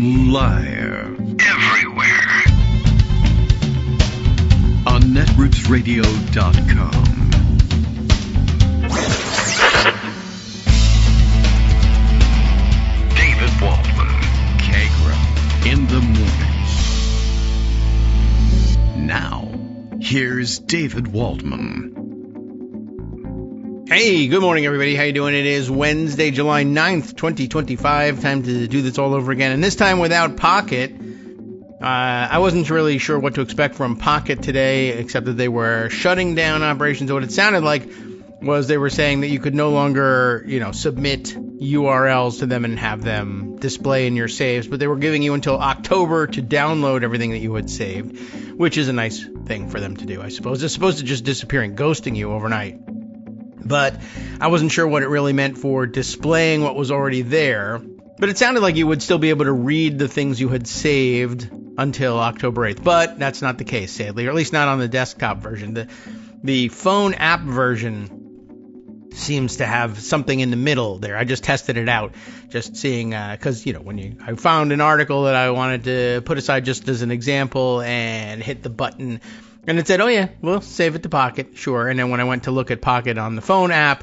Live. Everywhere. On netrootsradio.com. David Waldman. Kagro. In the mornings. Now, here's David Waldman. Hey, good morning, everybody. How you doing? It is Wednesday, July 9th, 2025. Time to do this all over again, and this time without Pocket. I wasn't really sure what to expect from Pocket today, except that they were shutting down operations. What it sounded like was they were saying that you could no longer, submit URLs to them and have them display in your saves, but they were giving you until October to download everything that you had saved, which is a nice thing for them to do, I suppose. It's supposed to just disappear and ghosting you overnight. But I wasn't sure what it really meant for displaying what was already there. But it sounded like you would still be able to read the things you had saved until October 8th. But that's not the case, sadly, or at least not on the desktop version. The phone app version seems to have something in the middle there. I just tested it out, just seeing, because, I found an article that I wanted to put aside just as an example and hit the button. And it said, oh yeah, we'll save it to Pocket, sure. And then when I went to look at Pocket on the phone app,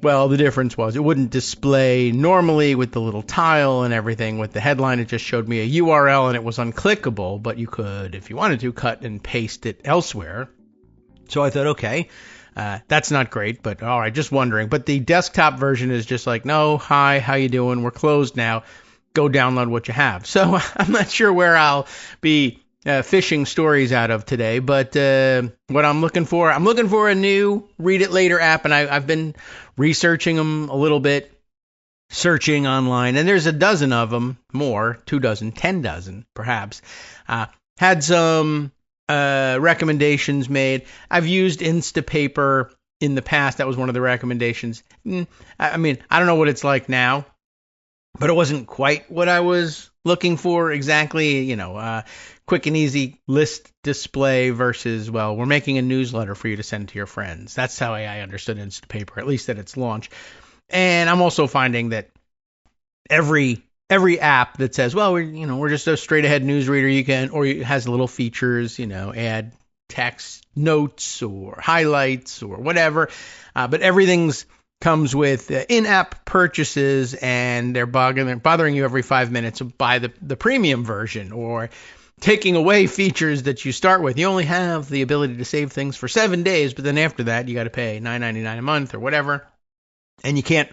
well, the difference was it wouldn't display normally with the little tile and everything with the headline. It just showed me a URL and it was unclickable, but you could, if you wanted to, cut and paste it elsewhere. So I thought, okay, that's not great, but all right, just wondering. But the desktop version is just like, no, hi, how you doing? We're closed now. Go download what you have. So I'm not sure where I'll be fishing stories out of today, but what I'm looking for a new Read It Later app, and I've been researching them a little bit, searching online, and there's a dozen of them, more, 2 dozen, 10 dozen, perhaps. Had some recommendations made. I've used Instapaper in the past. That was one of the recommendations. I mean, I don't know what it's like now, but it wasn't quite what I was looking for exactly, quick and easy list display versus, well, we're making a newsletter for you to send to your friends. That's how I understood Instapaper, at least at its launch. And I'm also finding that every app that says, well, we're just a straight ahead newsreader, or it has little features, add text notes or highlights or whatever. But everything's comes with in-app purchases, and they're bothering you every 5 minutes to buy the premium version, or taking away features that you start with. You only have the ability to save things for 7 days, but then after that, you got to pay $9.99 a month or whatever, and you can't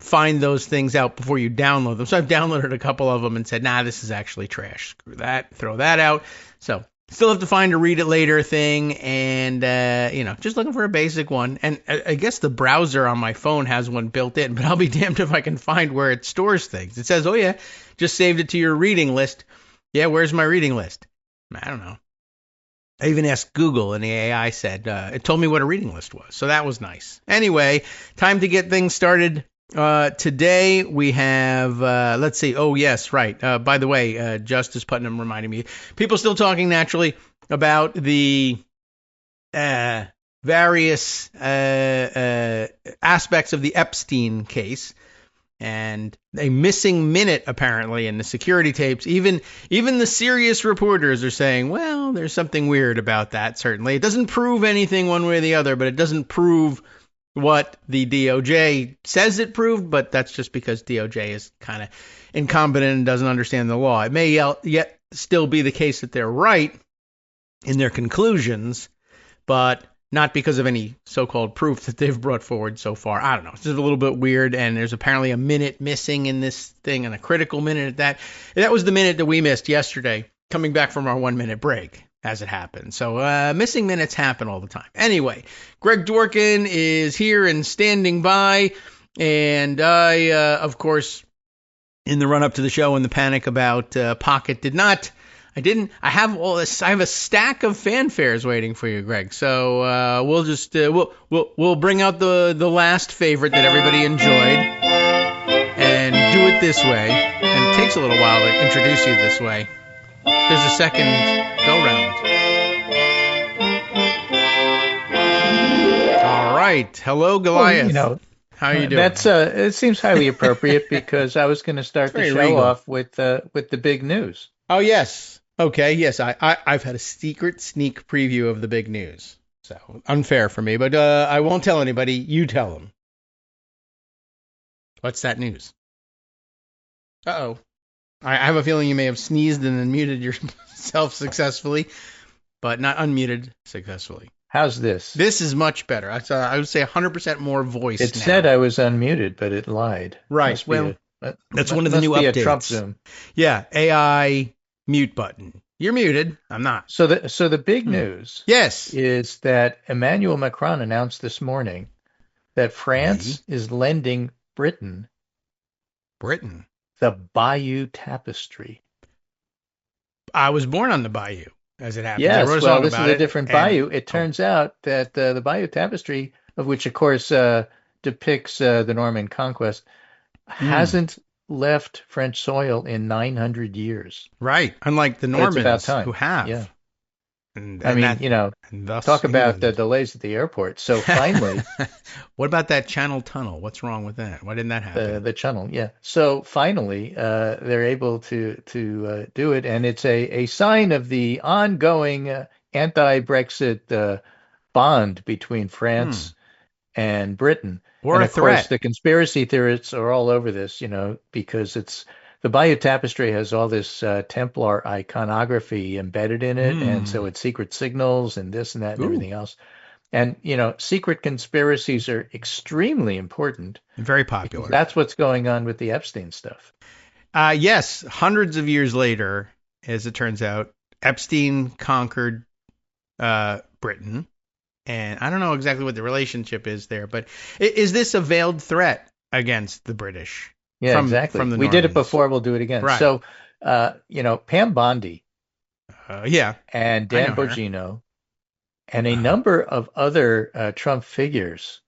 find those things out before you download them. So I've downloaded a couple of them and said, nah, this is actually trash. Screw that. Throw that out. So still have to find a Read It Later thing, and, just looking for a basic one. And I guess the browser on my phone has one built in, but I'll be damned if I can find where it stores things. It says, oh yeah, just saved it to your reading list. Yeah, where's my reading list? I don't know. I even asked Google, and the AI said, it told me what a reading list was. So that was nice. Anyway, time to get things started. Today we have, let's see. Oh, yes, right. By the way, Justice Putnam reminded me, people still talking naturally about the various aspects of the Epstein case, and a missing minute apparently in the security tapes. Even the serious reporters are saying, well, there's something weird about that. Certainly, it doesn't prove anything one way or the other, but it doesn't prove what the DOJ says it proved, but that's just because DOJ is kind of incompetent and doesn't understand the law. It may yet still be the case that they're right in their conclusions, but not because of any so-called proof that they've brought forward so far. I don't know. It's just a little bit weird, and there's apparently a minute missing in this thing, and a critical minute at that. And that was the minute that we missed yesterday, coming back from our 1-minute break, as it happened. So missing minutes happen all the time. Anyway, Greg Dworkin is here and standing by, and I, of course, in the run-up to the show, in the panic about Pocket, I have all this. I have a stack of fanfares waiting for you, Greg. So we'll just we'll bring out the last favorite that everybody enjoyed, and do it this way. And it takes a little while to introduce you this way. There's a second go round. All right. Hello, Goliath. Well, How are you doing? That's it seems highly appropriate because I was going to start the very show regal. off with the big news. Oh, yes. Okay, yes. I've had a secret sneak preview of the big news. So, unfair for me, but I won't tell anybody. You tell them. What's that news? Uh-oh. I have a feeling you may have sneezed and then muted yourself successfully, but not unmuted successfully. How's this? This is much better. I would say 100% more voice. It now. said I was unmuted, but it lied. Right. Well, that's one of the new updates. A Trump Zoom. Yeah, AI mute button. You're muted. I'm not. So the big news is that Emmanuel Macron announced this morning that France is lending Britain the Bayeux Tapestry. I was born on the Bayou, as it happens. Yes, well, this is a different different Bayou. It turns out that the Bayeux Tapestry, of which, of course, depicts the Norman conquest, hasn't left French soil in 900 years. Right, unlike the Normans who have. Yeah. And I mean, talk about the delays at the airport. So finally... What about that Channel Tunnel? What's wrong with that? Why didn't that happen? The Channel, yeah. So finally, they're able to do it, and it's a sign of the ongoing anti-Brexit bond between France and Britain. Or and a of threat. Course, the conspiracy theorists are all over this, because the Bayeux Tapestry has all this Templar iconography embedded in it, and so it's secret signals and this and that and everything else. And, secret conspiracies are extremely important. Very popular. That's what's going on with the Epstein stuff. Yes, hundreds of years later, as it turns out, Epstein conquered Britain. And I don't know exactly what the relationship is there, but is this a veiled threat against the British? Yeah, exactly. From the we did it before. We'll do it again. Right. So, Pam Bondi, and Dan Bongino, and a number of other Trump figures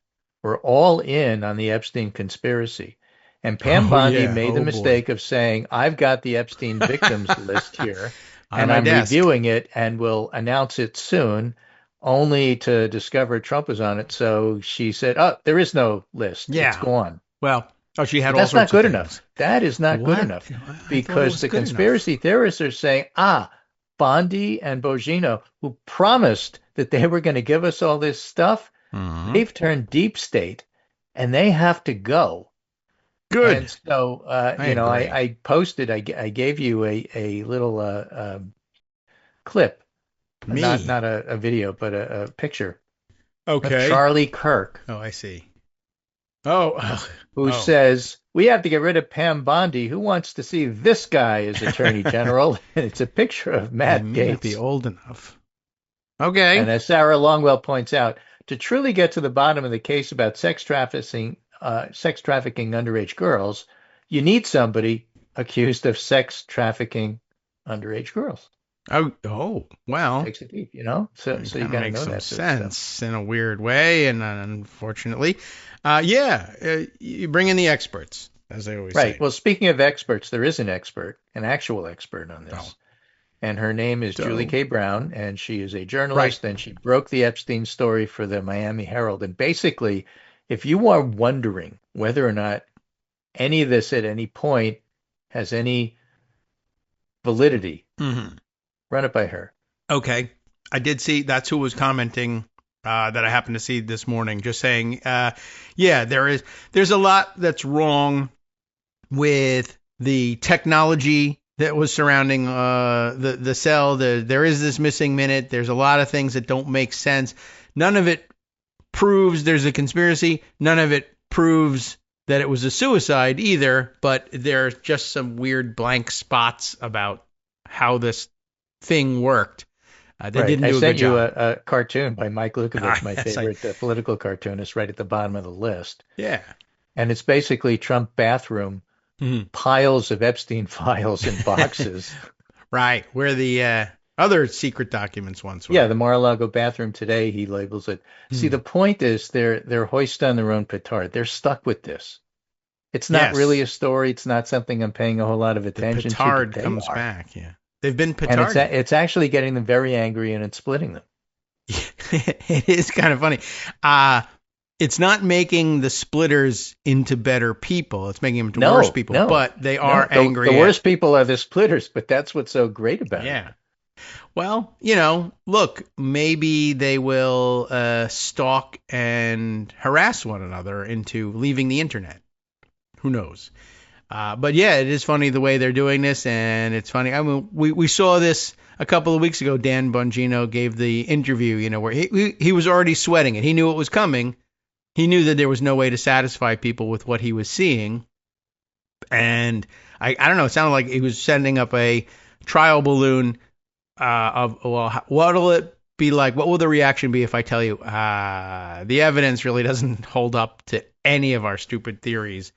were all in on the Epstein conspiracy. And Pam Bondi made the mistake of saying, "I've got the Epstein victims list here, and I'm reviewing it, and will announce it soon." Only to discover Trump was on it. So she said, "Oh, there is no list. Yeah. It's gone." Well. Oh, she had all That's sorts not good of things. enough. That is not good enough because the conspiracy theorists are saying, Bondi and Bongino, who promised that they were going to give us all this stuff, they've turned deep state and they have to go. Good. And so, I posted, I gave you a little clip, not a video, but a picture. Okay. Of Charlie Kirk. Oh, I see. Who says, "We have to get rid of Pam Bondi. Who wants to see this guy as Attorney General?" And it's a picture of Matt Gaetz. Be old enough. Okay. And as Sarah Longwell points out, to truly get to the bottom of the case about sex trafficking underage girls, you need somebody accused of sex trafficking underage girls. Oh, well. Takes it deep, So you got to know that sense in a weird way, and unfortunately, you bring in the experts, as they always say. Right. Well, speaking of experts, there is an actual expert on this, and her name is Julie K. Brown, and she is a journalist, and she broke the Epstein story for the Miami Herald. And basically, if you are wondering whether or not any of this at any point has any validity, run it by her. Okay. I did see that's who was commenting that I happened to see this morning, just saying, there's a lot that's wrong with the technology that was surrounding the cell. There is this missing minute. There's a lot of things that don't make sense. None of it proves there's a conspiracy. None of it proves that it was a suicide either, but there's just some weird blank spots about how this thing worked. They didn't do a good job. I sent you a cartoon by Mike Lukovich, my favorite political cartoonist, right at the bottom of the list. Yeah. And it's basically Trump bathroom, piles of Epstein files in boxes. Right, where the other secret documents once were. Yeah, the Mar-a-Lago bathroom today, he labels it. See, the point is they're hoisted on their own petard. They're stuck with this. It's not really a story. It's not something I'm paying a whole lot of attention to. The petard comes back, yeah. They've been petarded. And it's actually getting them very angry, and it's splitting them. It is kind of funny. it's not making the splitters into better people. It's making them into worse people. But they are angry. The worst people are the splitters, but that's what's so great about it. Yeah. Well, look, maybe they will stalk and harass one another into leaving the internet. Who knows? But yeah, it is funny the way they're doing this, and it's funny. I mean, we saw this a couple of weeks ago. Dan Bongino gave the interview, where he was already sweating it. He knew it was coming. He knew that there was no way to satisfy people with what he was seeing. And I don't know, it sounded like he was sending up a trial balloon what'll it be like? What will the reaction be if I tell you the evidence really doesn't hold up to any of our stupid theories?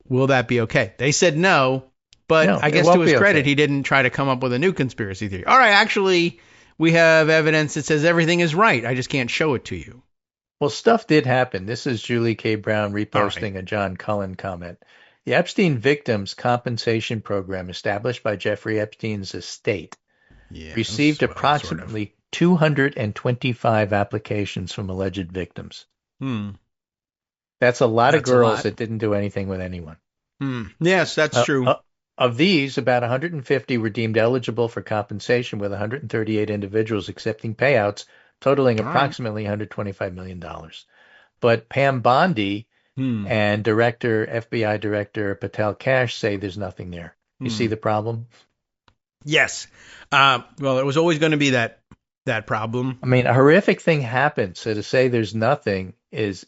Will that be okay? They said no, but I guess to his credit, he didn't try to come up with a new conspiracy theory. All right, actually, we have evidence that says everything is right. I just can't show it to you. Well, stuff did happen. This is Julie K. Brown reposting a John Cullen comment. The Epstein Victims Compensation Program established by Jeffrey Epstein's estate received approximately 225 applications from alleged victims. That's a lot of girls that didn't do anything with anyone. Yes, that's true. Of these, about 150 were deemed eligible for compensation, with 138 individuals accepting payouts totaling approximately $125 million. But Pam Bondi and FBI Director Patel Cash say there's nothing there. You see the problem? Yes. Well, it was always going to be that problem. I mean, a horrific thing happened, so to say there's nothing is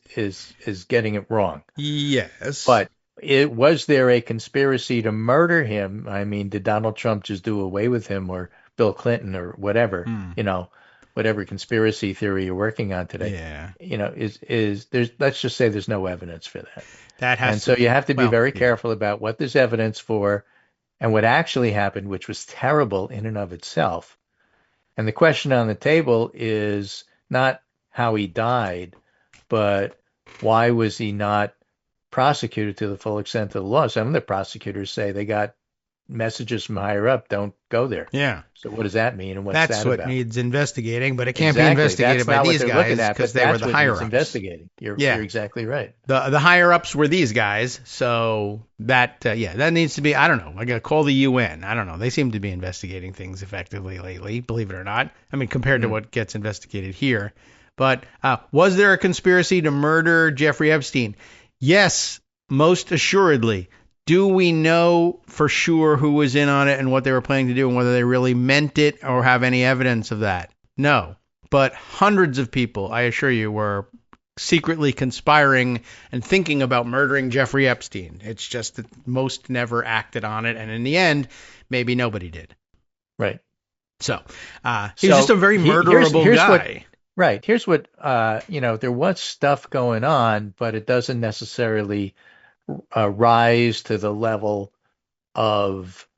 getting it wrong. Yes. But was there a conspiracy to murder him? I mean, did Donald Trump just do away with him, or Bill Clinton, or whatever? Whatever conspiracy theory you're working on today. Yeah. Let's just say there's no evidence for that. So you have to be very careful about what there's evidence for and what actually happened, which was terrible in and of itself. And the question on the table is not how he died, but why was he not prosecuted to the full extent of the law? Some of the prosecutors say they got messages from higher up, don't go there. Yeah. So what does that mean, and what's that's that what about? needs investigating, but it can't be investigated by these guys because they were the higher ups. Investigating. You're exactly right. The higher ups were these guys, so that needs to be. I don't know. I got to call the UN. I don't know. They seem to be investigating things effectively lately, believe it or not. I mean, compared to what gets investigated here. But was there a conspiracy to murder Jeffrey Epstein? Yes, most assuredly. Do we know for sure who was in on it and what they were planning to do and whether they really meant it or have any evidence of that? No. But hundreds of people, I assure you, were secretly conspiring and thinking about murdering Jeffrey Epstein. It's just that most never acted on it. And in the end, maybe nobody did. Right. So he was just a very murderable guy. Right. Here's what, there was stuff going on, but it doesn't necessarily rise to the level of,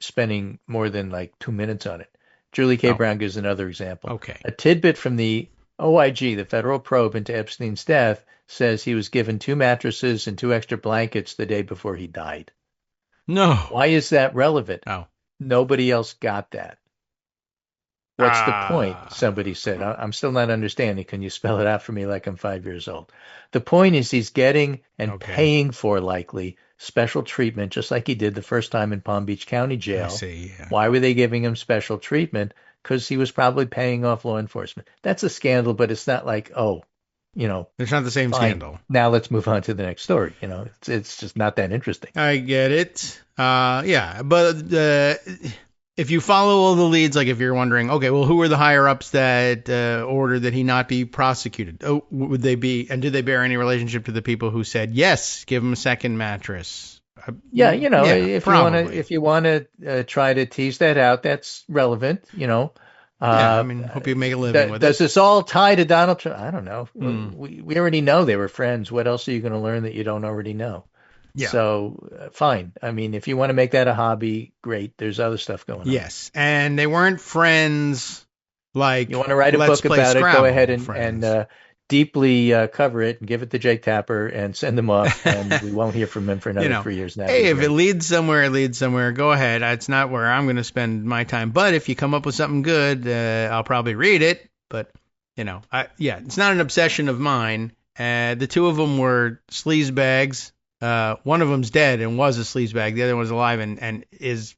spending more than like 2 minutes on it. Julie K. Brown gives another example. Okay. A tidbit from the OIG, the federal probe into Epstein's death, says he was given 2 mattresses and 2 extra blankets the day before he died. No. Why is that relevant? Oh. Nobody else got that. What's the point? Somebody said. I'm still not understanding. Can you spell it out for me like I'm 5 years old? The point is he's getting and paying for, likely, special treatment, just like he did the first time in Palm Beach County Jail. I see, yeah. Why were they giving him special treatment? Because he was probably paying off law enforcement. That's a scandal, but it's not like, it's not the same scandal. Now let's move on to the next story. It's just not that interesting. I get it. But if you follow all the leads, like if you're wondering, okay, well, who are the higher ups that ordered that he not be prosecuted? Oh, would they be, and did they bear any relationship to the people who said, yes, give him a second mattress? If you want to try to tease that out, that's relevant, hope you make a living with it. Does this all tie to Donald Trump? I don't know. We already know they were friends. What else are you going to learn that you don't already know? Yeah. So, fine. I mean, if you want to make that a hobby, great. There's other stuff going on. Yes. And they weren't friends like, you want to write a book about it, go ahead and deeply cover it and give it to Jake Tapper and send him off, and we won't hear from him for another 3 years now. Hey, if it leads somewhere, it leads somewhere. Go ahead. It's not where I'm going to spend my time. But if you come up with something good, I'll probably read it. But It's not an obsession of mine. The two of them were sleazebags. One of them's dead and was a sleazebag. The other one's alive and is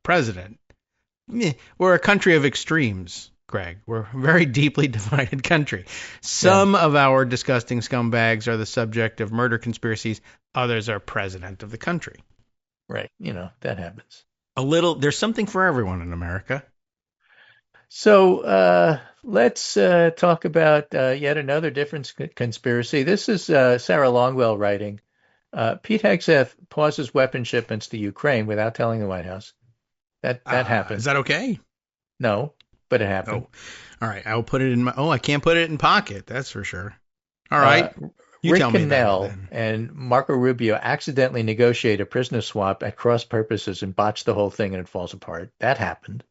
president. We're a country of extremes, Greg. We're a very deeply divided country. Some of our disgusting scumbags are the subject of murder conspiracies. Others are president of the country. Right. That happens. There's something for everyone in America. So let's talk about yet another different conspiracy. This is Sarah Longwell writing. Pete Hegseth pauses weapon shipments to Ukraine without telling the White House. That happened. Is that okay? No, but it happened. All right. I'll put it in I can't put it in pocket. That's for sure. All right. Rick Grenell and Marco Rubio accidentally negotiate a prisoner swap at cross purposes and botch the whole thing and it falls apart. That happened.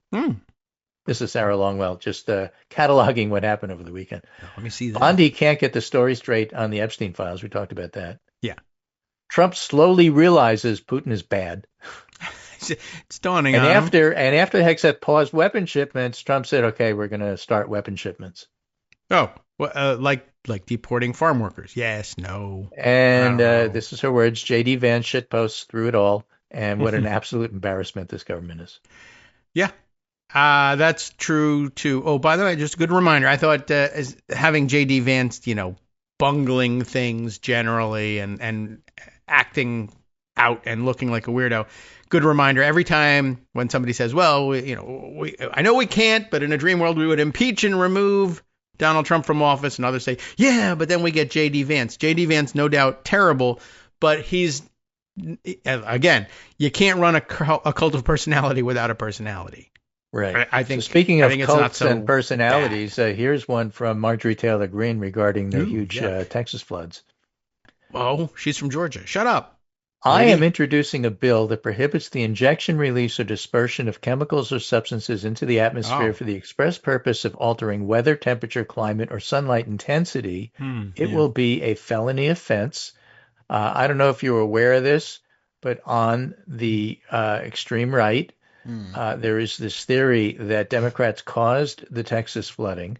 This is Sarah Longwell just cataloging what happened over the weekend. Let me see that. Bondi can't get the story straight on the Epstein files. We talked about that. Yeah. Trump slowly realizes Putin is bad. It's dawning on him. And after Hegseth paused weapon shipments, Trump said, okay, we're going to start weapon shipments. Oh, well, like deporting farm workers. Yes, no. And this is her words. J.D. Vance shitposts through it all. And what an absolute embarrassment this government is. Yeah. That's true, too. Oh, by the way, just a good reminder. I thought as having J.D. Vance, bungling things generally and acting out and looking like a weirdo. Good reminder. Every time when somebody says, well, I know we can't, but in a dream world, we would impeach and remove Donald Trump from office, and others say, yeah, but then we get J.D. Vance. J.D. Vance, no doubt terrible, but he's, again, you can't run a cult of personality without a personality. Right. I think. So speaking of cults and personalities, here's one from Marjorie Taylor Greene regarding the huge Texas floods. Oh, she's from Georgia. Shut up. I am introducing a bill that prohibits the injection, release, or dispersion of chemicals or substances into the atmosphere for the express purpose of altering weather, temperature, climate, or sunlight intensity. It will be a felony offense. I don't know if you're aware of this, but on the extreme right, there is this theory that Democrats caused the Texas flooding.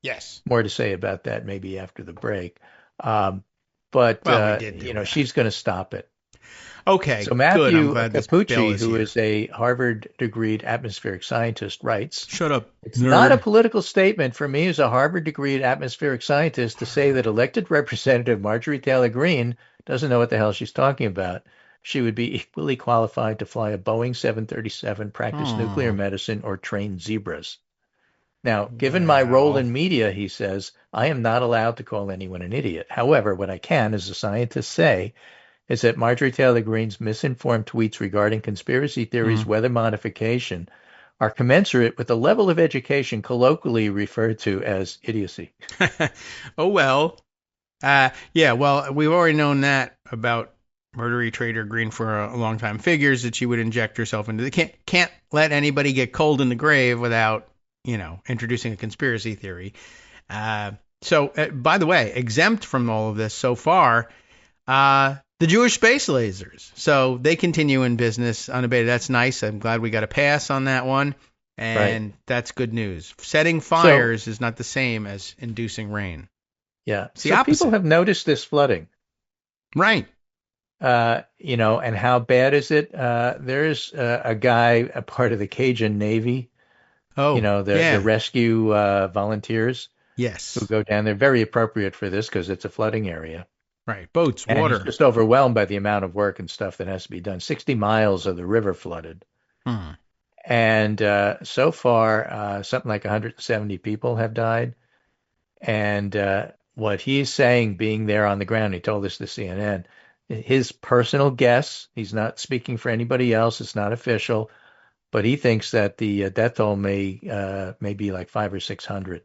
Yes. More to say about that maybe after the break. But she's going to stop it. Okay. So Matthew Capucci, who is a Harvard-degreed atmospheric scientist, writes, "Shut up, It's not a political statement for me as a Harvard-degreed atmospheric scientist to say that elected Representative Marjorie Taylor Greene doesn't know what the hell she's talking about. She would be equally qualified to fly a Boeing 737, practice nuclear medicine, or train zebras. Now, given my role in media," he says, "I am not allowed to call anyone an idiot. However, what I can, as a scientist, say is that Marjorie Taylor Greene's misinformed tweets regarding conspiracy theories, weather modification, are commensurate with the level of education colloquially referred to as idiocy." Oh, well. Well, we've already known that about Marjorie Taylor Greene for a long time. Figures that she would inject herself into. They can't let anybody get cold in the grave without, introducing a conspiracy theory. So, by the way, exempt from all of this so far, the Jewish space lasers. So they continue in business unabated. That's nice. I'm glad we got a pass on that one. And that's good news. Setting fires is not the same as inducing rain. Yeah. So people have noticed this flooding. Right. And how bad is it? There's a guy, a part of the Cajun Navy. Oh, the rescue volunteers. Yes. Who go down there. Very appropriate for this because it's a flooding area. Right. Boats, and water. He's just overwhelmed by the amount of work and stuff that has to be done. 60 miles of the river flooded. And so far, something like 170 people have died. And what he's saying, being there on the ground, he told this to CNN, his personal guess, he's not speaking for anybody else, it's not official, but he thinks that the death toll may be like 500 or 600.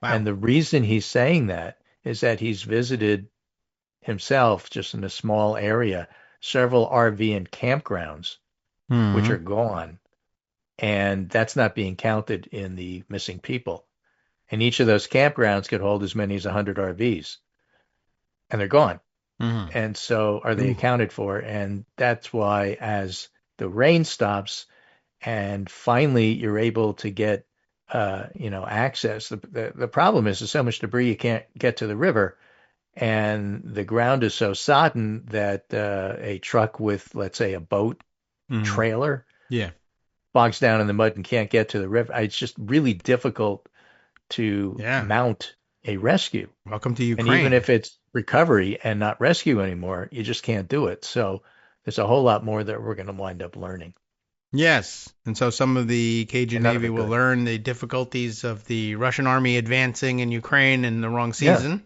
Wow. And the reason he's saying that is that he's visited himself, just in a small area, several RV and campgrounds, which are gone. And that's not being counted in the missing people. And each of those campgrounds could hold as many as 100 RVs. And they're gone. And so are they accounted for? And that's why as the rain stops and finally you're able to get access. The problem is there's so much debris you can't get to the river, and the ground is so sodden that a truck with, let's say, a boat trailer bogs down in the mud and can't get to the river. It's just really difficult to mount a rescue. Welcome to Ukraine. And even if it's recovery and not rescue anymore, you just can't do it. So there's a whole lot more that we're going to wind up learning. Yes. And so some of the Cajun Navy will learn the difficulties of the Russian army advancing in Ukraine in the wrong season. Yeah,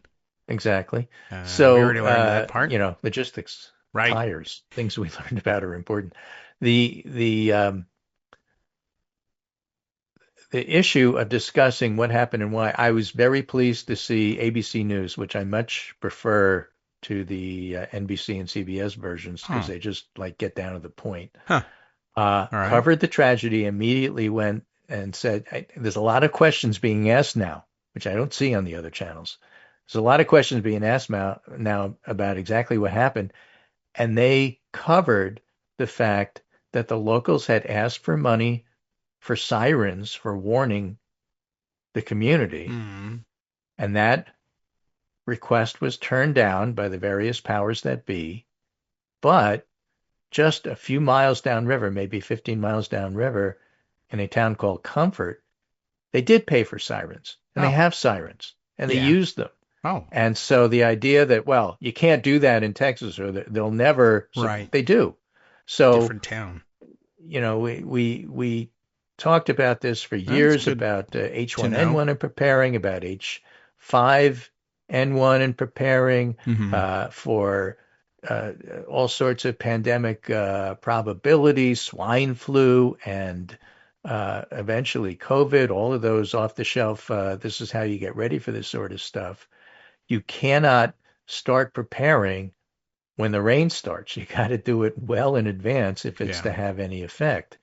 exactly. So, we already learned that part. Logistics, tires, things we learned about are important. The issue of discussing what happened and why, I was very pleased to see ABC News, which I much prefer to the NBC and CBS versions because they just get down to the point. Covered the tragedy, immediately went and said, there's a lot of questions being asked now, which I don't see on the other channels. There's a lot of questions being asked now about exactly what happened. And they covered the fact that the locals had asked for money for sirens for warning the community. And that request was turned down by the various powers that be. But just a few miles downriver, maybe 15 miles downriver, in a town called Comfort, they did pay for sirens, and they have sirens, and they use them. And so the idea that, you can't do that in Texas, or they'll never, they do. So different town. We talked about this for years, about H1N1 and preparing, about H5N1 and preparing for all sorts of pandemic probabilities, swine flu, and eventually COVID, all of those off the shelf. This is how you get ready for this sort of stuff. You cannot start preparing when the rain starts. You got to do it well in advance if it's to have any effect.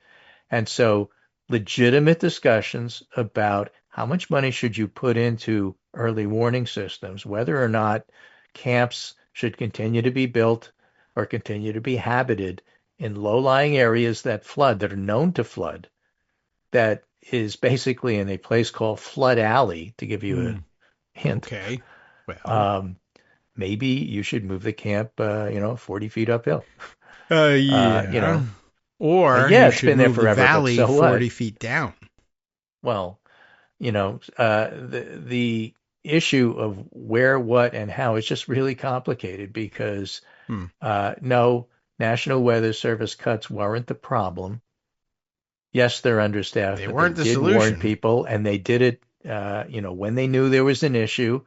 And so legitimate discussions about how much money should you put into early warning systems, whether or not camps should continue to be built or continue to be habited in low-lying areas that flood, that are known to flood, that is basically in a place called Flood Alley, to give you a hint. Okay. Well, maybe you should move the camp, 40 feet uphill. Or it's been there forever. The valley so 40 feet down. Well, the issue of where, what, and how is just really complicated because no, National Weather Service cuts weren't the problem. Yes, they're understaffed. They weren't the solution. Warn people, and they did it, when they knew there was an issue,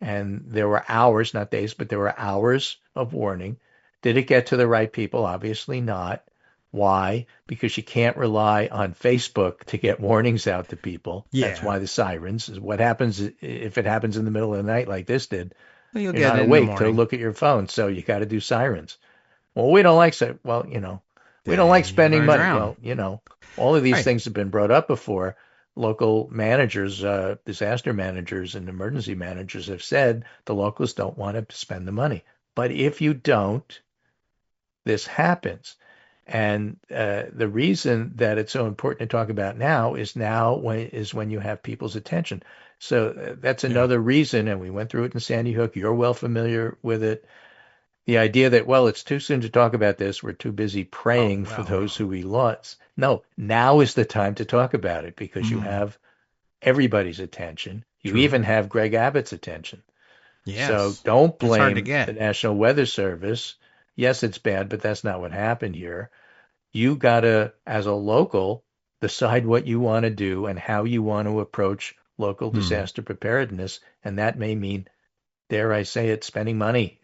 and there were hours, not days, but there were hours of warning. Did it get to the right people? Obviously not. Why? Because you can't rely on Facebook to get warnings out to people. Yeah. That's why the sirens is what happens if it happens in the middle of the night like this did. Well, you're not awake to look at your phone, so you got to do sirens. Well, we don't like we don't like spending money. Well, all of these things have been brought up before. Local managers, disaster managers, and emergency managers have said the locals don't want to spend the money. But if you don't, this happens. And the reason that it's so important to talk about now is when you have people's attention. So that's another reason, and we went through it in Sandy Hook. You're well familiar with it. The idea that, it's too soon to talk about this. We're too busy praying for those who we lost. No, now is the time to talk about it because you have everybody's attention. You even have Greg Abbott's attention. Yes. So don't blame the National Weather Service. Yes, it's bad, but that's not what happened here. You got to, as a local, decide what you want to do and how you want to approach local disaster preparedness. And that may mean, dare I say it, spending money.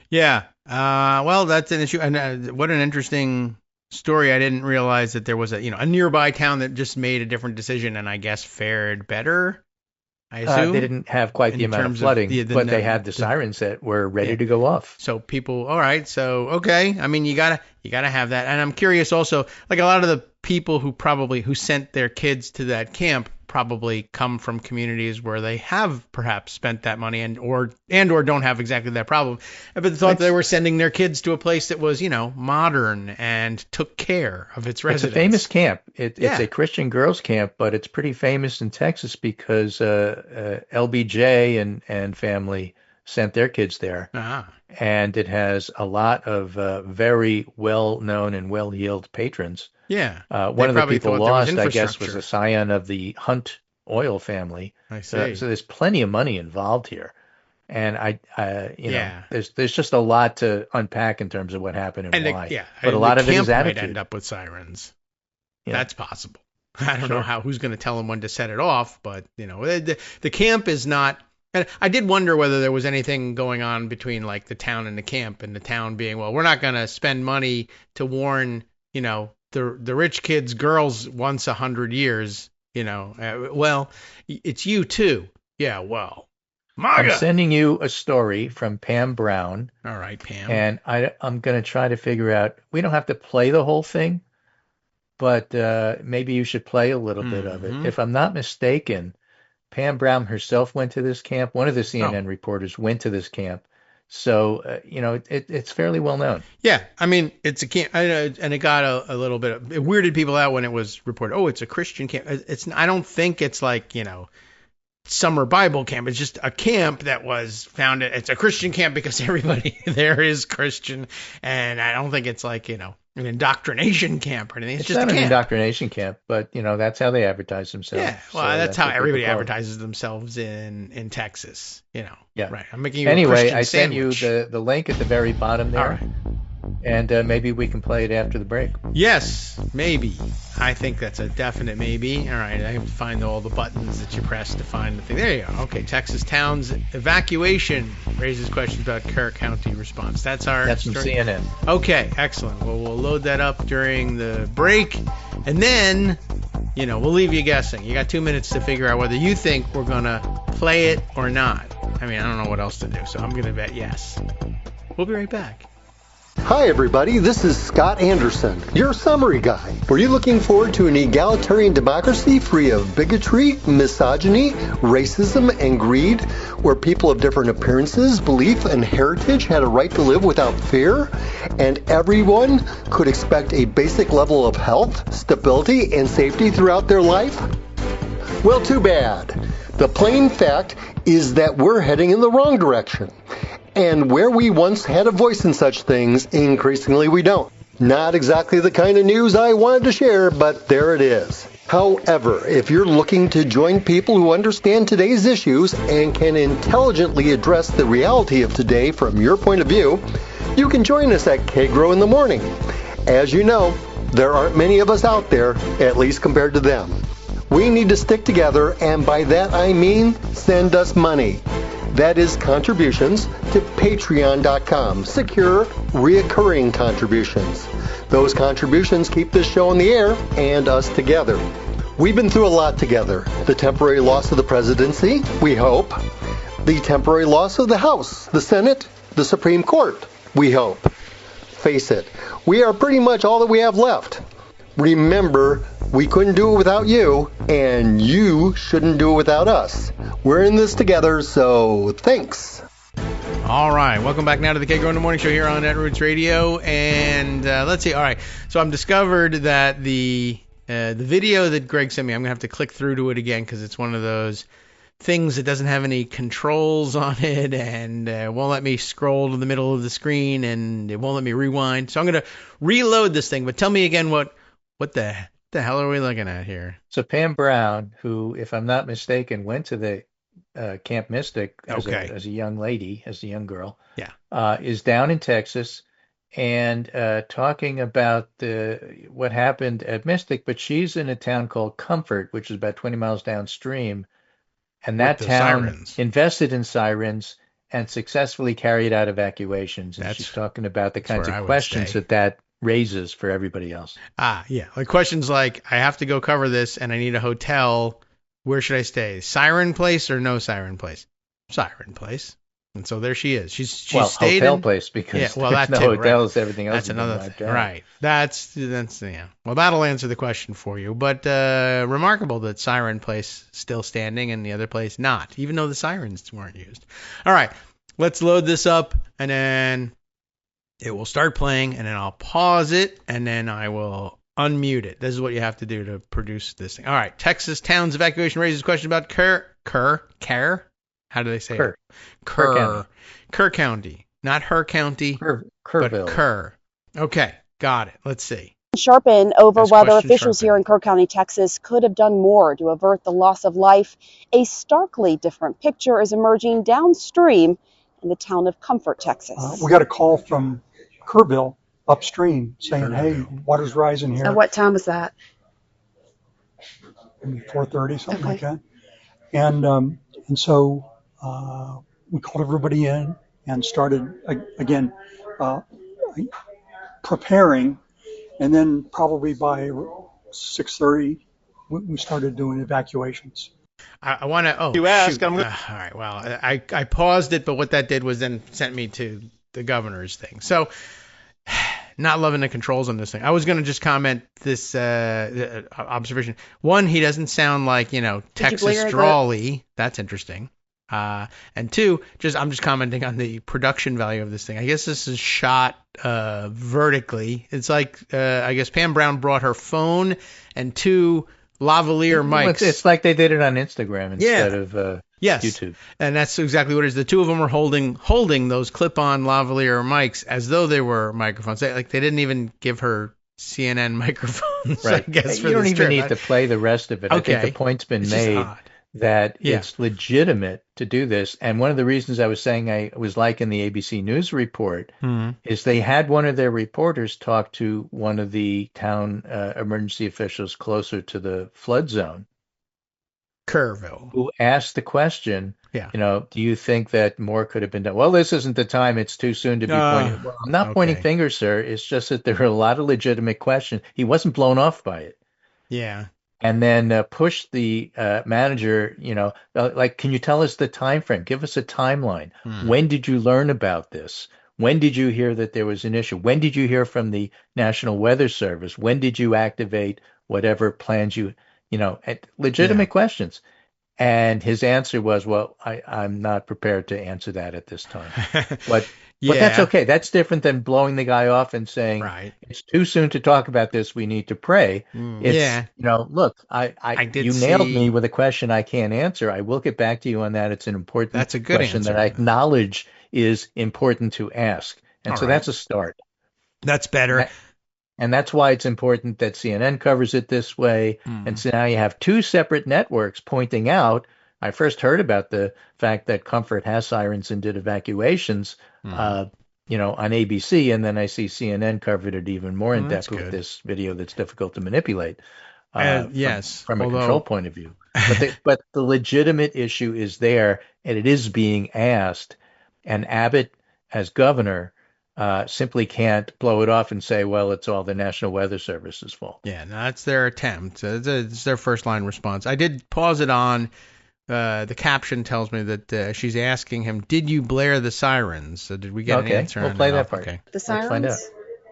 Yeah. That's an issue. And what an interesting story. I didn't realize that there was a nearby town that just made a different decision and I guess fared better. I assume they didn't have quite the amount of flooding, but they had the sirens that were ready to go off. So people, all right. So, okay. I mean, you gotta have that. And I'm curious also, like a lot of the people who sent their kids to that camp probably come from communities where they have perhaps spent that money and or don't have exactly that problem. But the thought that they were sending their kids to a place that was, modern and took care of its residents. It's a famous camp. It's a Christian girls camp, but it's pretty famous in Texas because LBJ and family sent their kids there. And it has a lot of very well-known and well-heeled patrons. Yeah. One of the people lost, I guess, was a scion of the Hunt oil family. I see. So there's plenty of money involved here. And there's just a lot to unpack in terms of what happened and why. But a lot of it is attitude. Might end up with sirens. Yeah. That's possible. I don't know who's going to tell them when to set it off, but the camp is not. And I did wonder whether there was anything going on between like the town and the camp, and the town being, well, we're not going to spend money to warn, the rich kids' girls once 100 years, well, it's you too. Yeah, well, MAGA. I'm sending you a story from Pam Brown. All right, Pam. And I'm going to try to figure out, we don't have to play the whole thing, but maybe you should play a little bit of it. If I'm not mistaken, Pam Brown herself went to this camp. One of the CNN reporters went to this camp. So, it's fairly well known. Yeah. I mean, it's a camp, and it got a little bit, it weirded people out when it was reported, oh, it's a Christian camp. I don't think it's like, summer Bible camp. It's just a camp that was founded. It's a Christian camp because everybody there is Christian. And I don't think it's like, an indoctrination camp or anything. It's just not a camp. An indoctrination camp, but that's how they advertise themselves. Yeah, well, so that's how everybody advertises themselves in Texas. Yeah, right. I'm making you anyway. A Christian I sandwich. sent you the link at the very bottom there. All right. And maybe we can play it after the break. Yes, maybe. I think that's a definite maybe. All right, I have to find all the buttons that you press to find the thing. There you go. Okay, Texas towns evacuation raises questions about Kerr County response. That's from CNN. Okay, excellent. Well, we'll load that up during the break, and then, we'll leave you guessing. You got 2 minutes to figure out whether you think we're going to play it or not. I mean, I don't know what else to do, so I'm going to bet yes. We'll be right back. Hi everybody, this is Scott Anderson, your summary guy. Were you looking forward to an egalitarian democracy free of bigotry, misogyny, racism, and greed, where people of different appearances, belief, and heritage had a right to live without fear, and everyone could expect a basic level of health, stability, and safety throughout their life? Well, too bad. The plain fact is that we're heading in the wrong direction. And where we once had a voice in such things, increasingly we don't. Not exactly the kind of news I wanted to share, but there it is. However, if you're looking to join people who understand today's issues and can intelligently address the reality of today from your point of view, you can join us at Kagro in the morning. As you know, there aren't many of us out there, at least compared to them. We need to stick together, and by that I mean send us money. That is contributions to patreon.com, secure, reoccurring contributions. Those contributions keep this show on the air and us together. We've been through a lot together. The temporary loss of the presidency, we hope. The temporary loss of the House, the Senate, the Supreme Court, we hope. Face it, we are pretty much all that we have left. Remember, we couldn't do it without you, and you shouldn't do it without us. We're in this together, so thanks. All right, welcome back now to the Kagro in the Morning Show here on Netroots Radio, and let's see. All right, so I've discovered that the video that Greg sent me, I'm gonna have to click through to it again because it's one of those things that doesn't have any controls on it, and won't let me scroll to the middle of the screen, and it won't let me rewind. So I'm gonna reload this thing. But tell me again what the hell are we looking at here? So Pam Brown, who, if I'm not mistaken, went to the Camp Mystic as a young lady, as a young girl, is down in Texas and talking about what happened at Mystic, but she's in a town called Comfort, which is about 20 miles downstream, and that town invested in Sirens and successfully carried out evacuations. And she's talking about the kinds of questions that raises for everybody else. Yeah. Like questions like, I have to go cover this and I need a hotel. Where should I stay? Siren place or no siren place? Siren place. And so there she is. She's stayed hotel in place because well, there's no hotels. Right. Everything else. That's another thing, right? That's yeah. Well, that'll answer the question for you. But remarkable that Siren Place still standing and the other place not, even though the sirens weren't used. All right, let's load this up and then it will start playing and then I'll pause it and then I will unmute it. This is what you have to do to produce this thing. All right, Texas Towns evacuation raises question about Kerr. How do they say it? Kerr County. Not her county, but Kerr. Okay, got it. Let's see. Sharpen over whether officials here in Kerr County, Texas could have done more to avert the loss of life. A starkly different picture is emerging downstream in the town of Comfort, Texas. We got a call from Kerrville upstream saying, hey, water's rising here. And what time was that? Maybe 4:30, something like that. And so we called everybody in and started, again, preparing. And then probably by 6:30, we started doing evacuations. I want to, all right, well, I paused it, but what that did was then sent me to the governor's thing. So, not loving the controls on this thing. I was going to just comment this observation. One, he doesn't sound like, Texas drawly. That's interesting. And two, I'm just commenting on the production value of this thing. I guess this is shot vertically. It's like, I guess Pam Brown brought her phone and two lavalier mics. It's like they did it on Instagram instead of YouTube. And that's exactly what it is. The two of them were holding those clip-on lavalier mics as though they were microphones. They didn't even give her CNN microphones, right. I guess. You don't even need to play the rest of it. Okay. I think the point's been made that it's legitimate to do this. And one of the reasons I was saying I was liking the ABC News report is they had one of their reporters talk to one of the town emergency officials closer to the flood zone. Kerrville. Who asked the question, do you think that more could have been done? Well, this isn't the time. It's too soon to be pointing. Well, I'm not pointing fingers, sir. It's just that there are a lot of legitimate questions. He wasn't blown off by it. Yeah. And then push the manager, can you tell us the time frame? Give us a timeline. When did you learn about this? When did you hear that there was an issue? When did you hear from the National Weather Service? When did you activate whatever plans legitimate questions? And his answer was, well, I'm not prepared to answer that at this time. But that's okay. That's different than blowing the guy off and saying, it's too soon to talk about this. We need to pray. Look, you nailed me with a question I can't answer. I will get back to you on that. It's an important question that I acknowledge is important to ask. And that's a start. That's better. And that's why it's important that CNN covers it this way. And so now you have two separate networks pointing out. I first heard about the fact that Comfort has sirens and did evacuations, on ABC. And then I see CNN covered it even more in depth with this video that's difficult to manipulate. From a control point of view. But the legitimate issue is there, and it is being asked. And Abbott, as governor, simply can't blow it off and say, well, it's all the National Weather Service's fault. Yeah, no, that's their attempt. It's their first line response. I did pause it on. The caption tells me that she's asking him, did you blare the sirens? So did we get an answer? We'll play that part. Okay. The sirens? Find out.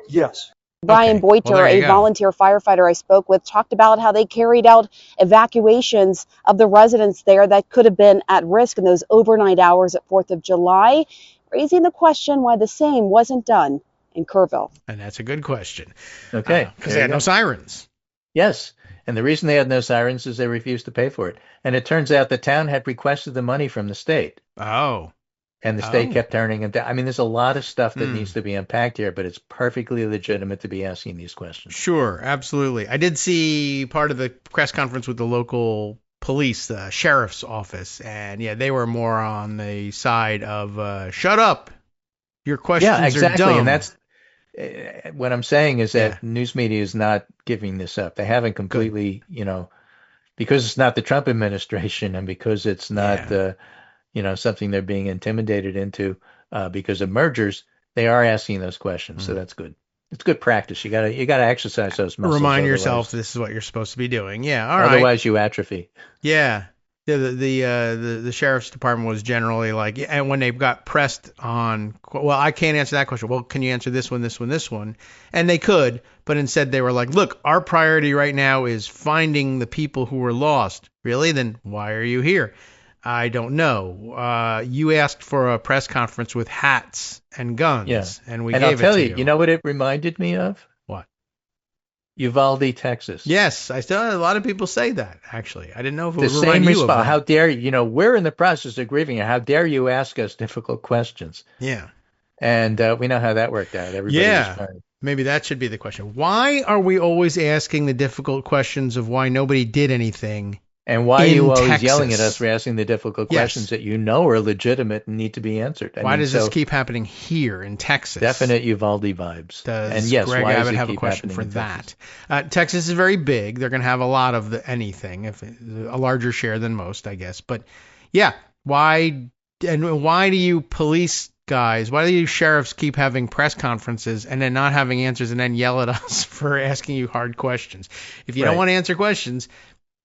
Yes. Brian Boiter, a volunteer firefighter I spoke with, talked about how they carried out evacuations of the residents there that could have been at risk in those overnight hours at 4th of July. Raising the question why the same wasn't done in Kerrville. And that's a good question. Okay. Because they had no sirens. Yes. And the reason they had no sirens is they refused to pay for it. And it turns out the town had requested the money from the state. Oh. And the state kept turning them down. I mean, there's a lot of stuff that needs to be unpacked here, but it's perfectly legitimate to be asking these questions. Sure. Absolutely. I did see part of the press conference with the local police, the sheriff's office, and they were more on the side of shut up, your questions are dumb. And that's what I'm saying is that news media is not giving this up. They haven't completely, because it's not the Trump administration and because it's not something they're being intimidated into because of mergers. They are asking those questions, so that's good. It's good practice. You gotta exercise those muscles. Remind yourself this is what you're supposed to be doing. Yeah. All right. Otherwise, you atrophy. Yeah. Yeah, the sheriff's department was generally like, and when they got pressed on, well, I can't answer that question. Well, can you answer this one, this one, this one? And they could, but instead they were like, look, our priority right now is finding the people who were lost. Really? Then why are you here? I don't know. You asked for a press conference with hats and guns, and we gave it to you. And I'll tell you, you know what it reminded me of? What? Uvalde, Texas. Yes, I still a lot of people say that. Actually, I didn't know if it was the same response. How dare you? You know, we're in the process of grieving. How dare you ask us difficult questions? Yeah, and we know how that worked out. Everybody was fine. Maybe that should be the question. Why are we always asking the difficult questions of why nobody did anything? And why are you always yelling at us for asking the difficult questions that you know are legitimate and need to be answered? Why does this keep happening here in Texas? Definite Uvalde vibes. Does Greg Abbott have a question for that? Texas is very big. They're going to have a lot of anything, a larger share than most, I guess. But yeah, why do you police guys, why do you sheriffs keep having press conferences and then not having answers and then yell at us for asking you hard questions? If you don't want to answer questions,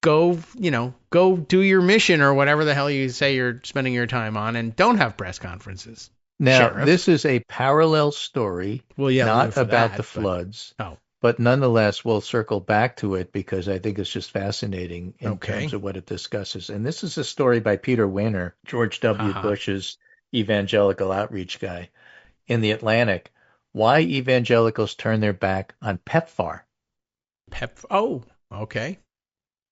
go do your mission or whatever the hell you say you're spending your time on, and don't have press conferences. Now, Sheriff. This is a parallel story, not about the floods. But nonetheless, we'll circle back to it because I think it's just fascinating in terms of what it discusses. And this is a story by Peter Wehner, George W. Bush's evangelical outreach guy, in the Atlantic. Why evangelicals turn their back on PEPFAR. Oh, okay.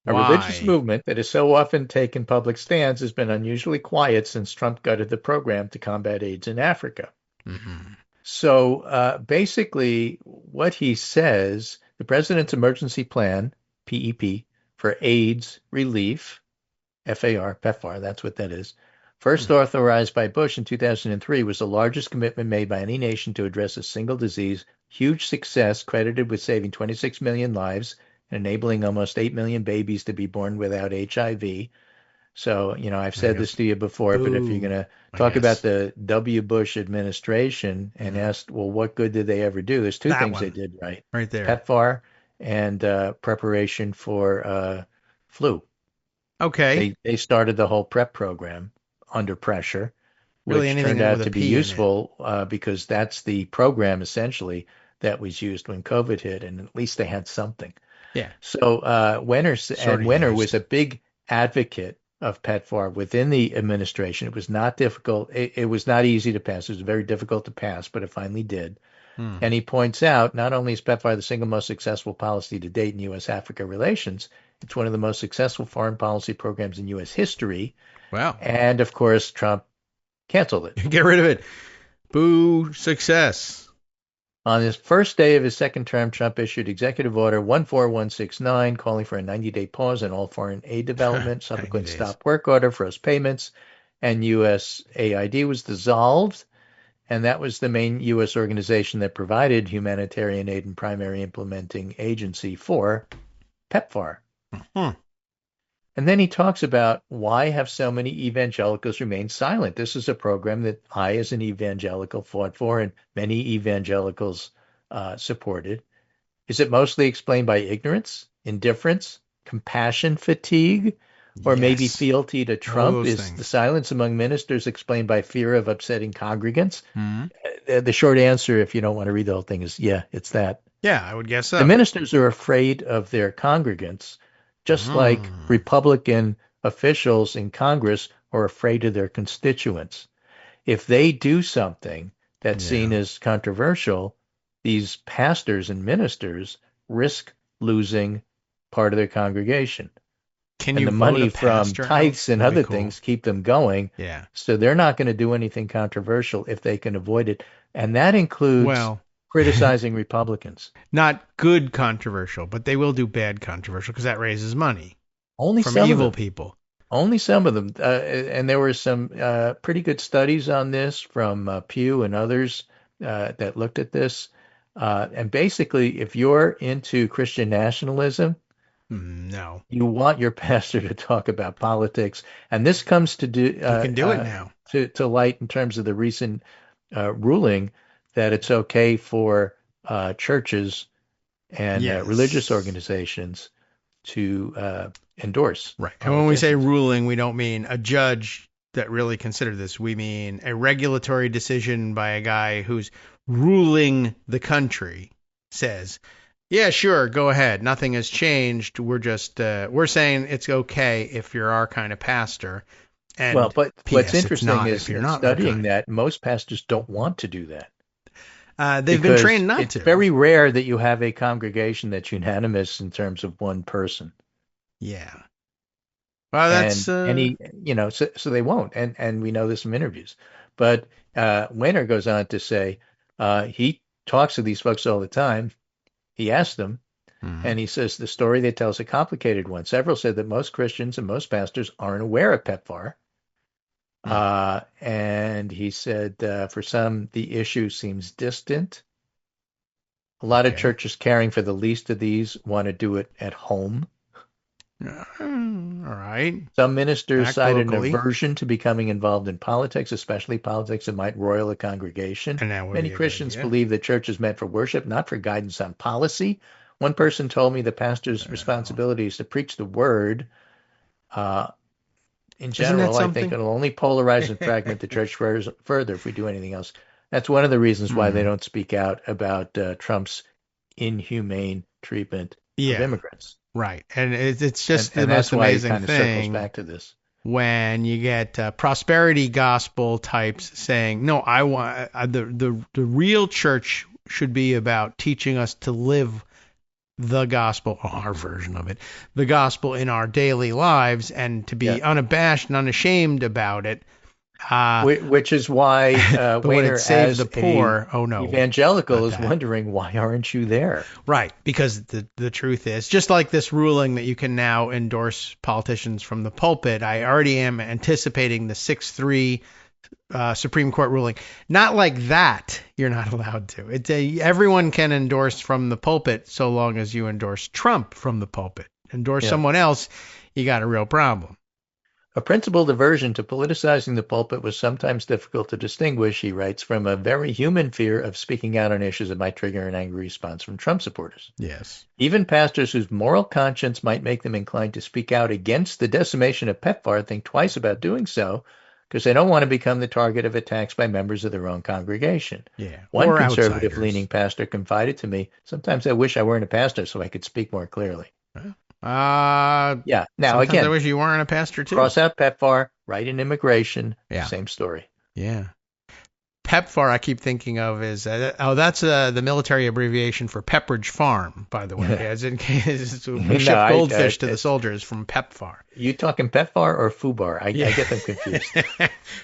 A religious movement that has so often taken public stands has been unusually quiet since Trump gutted the program to combat AIDS in Africa. Mm-hmm. So basically what he says, the President's Emergency Plan, PEP, for AIDS relief, PEPFAR, that's what that is, first authorized by Bush in 2003, was the largest commitment made by any nation to address a single disease. Huge success, credited with saving 26 million lives, enabling almost 8 million babies to be born without HIV. So, I've said this to you before, but if you're going to talk about the W. Bush administration and ask, well, what good did they ever do? There's two things they did right. Right there. PEPFAR and preparation for flu. Okay. They started the whole PrEP program under pressure, really which turned out to be useful because that's the program, essentially, that was used when COVID hit, and at least they had something. Yeah. So Wehner was a big advocate of PEPFAR within the administration. It was not difficult. It was not easy to pass. It was very difficult to pass, but it finally did. And he points out, not only is PEPFAR the single most successful policy to date in U.S.-Africa relations, it's one of the most successful foreign policy programs in U.S. history. Wow. And, of course, Trump canceled it. Get rid of it. Boo, success. On his first day of his second term, Trump issued Executive Order 14169, calling for a 90-day pause in all foreign aid development, subsequent stop work order, froze payments, and USAID was dissolved. And that was the main U.S. organization that provided humanitarian aid and primary implementing agency for PEPFAR. And then he talks about why have so many evangelicals remained silent. This is a program that I, as an evangelical, fought for and many evangelicals supported. Is it mostly explained by ignorance, indifference, compassion fatigue, or maybe fealty to Trump? Is the silence among ministers explained by fear of upsetting congregants? The short answer, if you don't want to read the whole thing, is it's that. Yeah, I would guess so. The ministers are afraid of their congregants, just like Republican officials in Congress are afraid of their constituents. If they do something that's seen as controversial, these pastors and ministers risk losing part of their congregation. And the money from tithes and other things keep them going. Yeah. So they're not going to do anything controversial if they can avoid it. And that includes criticizing Republicans. Not good controversial, but they will do bad controversial because that raises money. Only from some evil of them. people. Only some of them. And there were some pretty good studies on this from Pew and others that looked at this. And basically, if you're into Christian nationalism, no, you want your pastor to talk about politics. And this comes to you can do it now. To light in terms of the recent ruling that it's okay for churches and religious organizations to endorse. Right. And when we say ruling, we don't mean a judge that really considered this. We mean a regulatory decision by a guy who's ruling the country says, yeah, sure, go ahead. Nothing has changed. We're just we're saying it's okay if you're our kind of pastor. And well, but PS, what's interesting is you're not studying that most pastors don't want to do that. They've been trained not it's to. It's very rare that you have a congregation that's unanimous in terms of one person. Yeah. Well, that's so they won't, and we know this from interviews. But Weiner goes on to say he talks to these folks all the time. He asks them, and he says the story they tell is a complicated one. Several said that most Christians and most pastors aren't aware of PEPFAR. And he said for some, the issue seems distant. A lot of churches caring for the least of these want to do it at home. All right. Some ministers cite an aversion to becoming involved in politics, especially politics that might roil a congregation. Many Christians believe the church is meant for worship, not for guidance on policy. One person told me the pastor's responsibility is to preach the word. In general, I think it'll only polarize and fragment the church further if we do anything else. That's one of the reasons why they don't speak out about Trump's inhumane treatment of immigrants. Right. And it's just the most amazing thing. Circles back to this. When you get prosperity gospel types saying, no, I want the real church should be about teaching us to live the gospel, our version of it, the gospel in our daily lives, and to be unabashed and unashamed about it. Which is why Weiner, as the poor, evangelical, is wondering, why aren't you there? Right, because the truth is, just like this ruling that you can now endorse politicians from the pulpit, I already am anticipating the 6-3 Supreme Court ruling. Not like that, you're not allowed to. Everyone can endorse from the pulpit so long as you endorse Trump from the pulpit. Endorse someone else, you got a real problem. A principled aversion to politicizing the pulpit was sometimes difficult to distinguish, he writes, from a very human fear of speaking out on issues that might trigger an angry response from Trump supporters. Yes. Even pastors whose moral conscience might make them inclined to speak out against the decimation of PEPFAR think twice about doing so, because they don't want to become the target of attacks by members of their own congregation. Yeah. One conservative-leaning pastor confided to me, sometimes I wish I weren't a pastor so I could speak more clearly. Now, again, I wish you weren't a pastor too. Cross out PEPFAR, write in immigration, same story. Yeah. PEPFAR, I keep thinking of is that's the military abbreviation for Pepperidge Farm, by the way, as in case we ship goldfish to the soldiers from PEPFAR. You talking PEPFAR or FUBAR? I get them confused.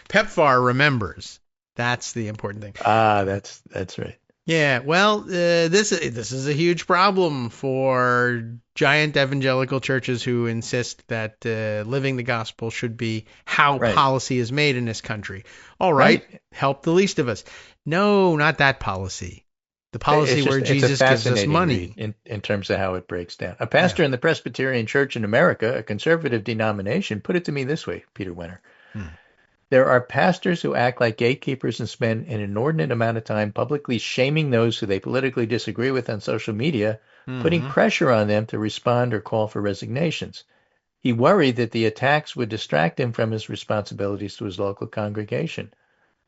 PEPFAR remembers. That's the important thing. That's right. Yeah, well, this is a huge problem for giant evangelical churches who insist that living the gospel should be how policy is made in this country. All right, help the least of us. No, not that policy. The policy where Jesus gives us money. In terms of how it breaks down. A pastor in the Presbyterian Church in America, a conservative denomination, put it to me this way, Peter Winter. There are pastors who act like gatekeepers and spend an inordinate amount of time publicly shaming those who they politically disagree with on social media, putting pressure on them to respond or call for resignations. He worried that the attacks would distract him from his responsibilities to his local congregation.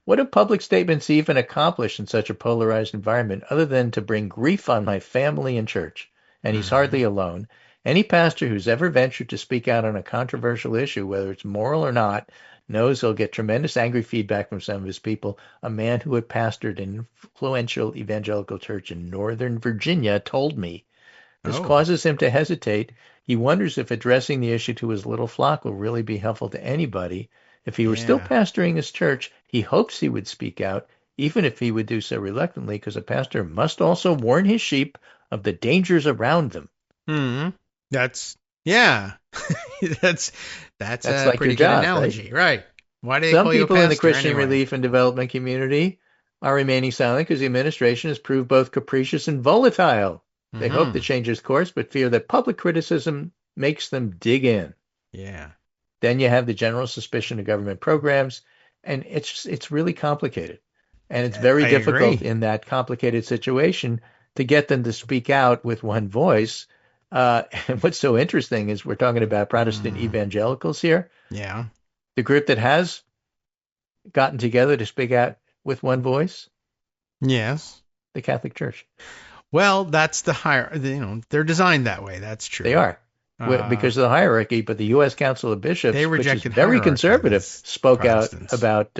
What do public statements even accomplish in such a polarized environment other than to bring grief on my family and church? And he's hardly alone. Any pastor who's ever ventured to speak out on a controversial issue, whether it's moral or not, knows he'll get tremendous angry feedback from some of his people. A man who had pastored an influential evangelical church in Northern Virginia told me. This causes him to hesitate. He wonders if addressing the issue to his little flock will really be helpful to anybody. If he were still pastoring his church, he hopes he would speak out, even if he would do so reluctantly, because a pastor must also warn his sheep of the dangers around them. That's that's a like pretty good job, analogy, right? Why do they Some call you a people in the Christian anyway? relief and development community are remaining silent because the administration has proved both capricious and volatile. They hope to change its course, but fear that public criticism makes them dig in. Yeah. Then you have the general suspicion of government programs, and it's really complicated. And it's very difficult in that complicated situation to get them to speak out with one voice, And what's so interesting is we're talking about Protestant evangelicals here. Yeah. The group that has gotten together to speak out with one voice. Yes. The Catholic Church. Well, that's they're designed that way. That's true. They are. Because of the hierarchy, but the U.S. Council of Bishops, they rejected which is very conservative, spoke out about,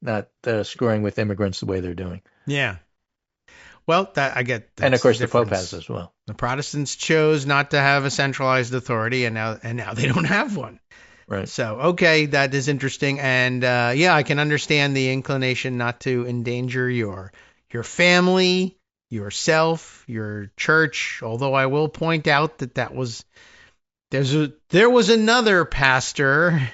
not screwing with immigrants the way they're doing. Yeah. Well, I get. And of course, the Pope has as well. The Protestants chose not to have a centralized authority, and now they don't have one. Right. So, okay, that is interesting, and I can understand the inclination not to endanger your family, yourself, your church. Although I will point out that there was another pastor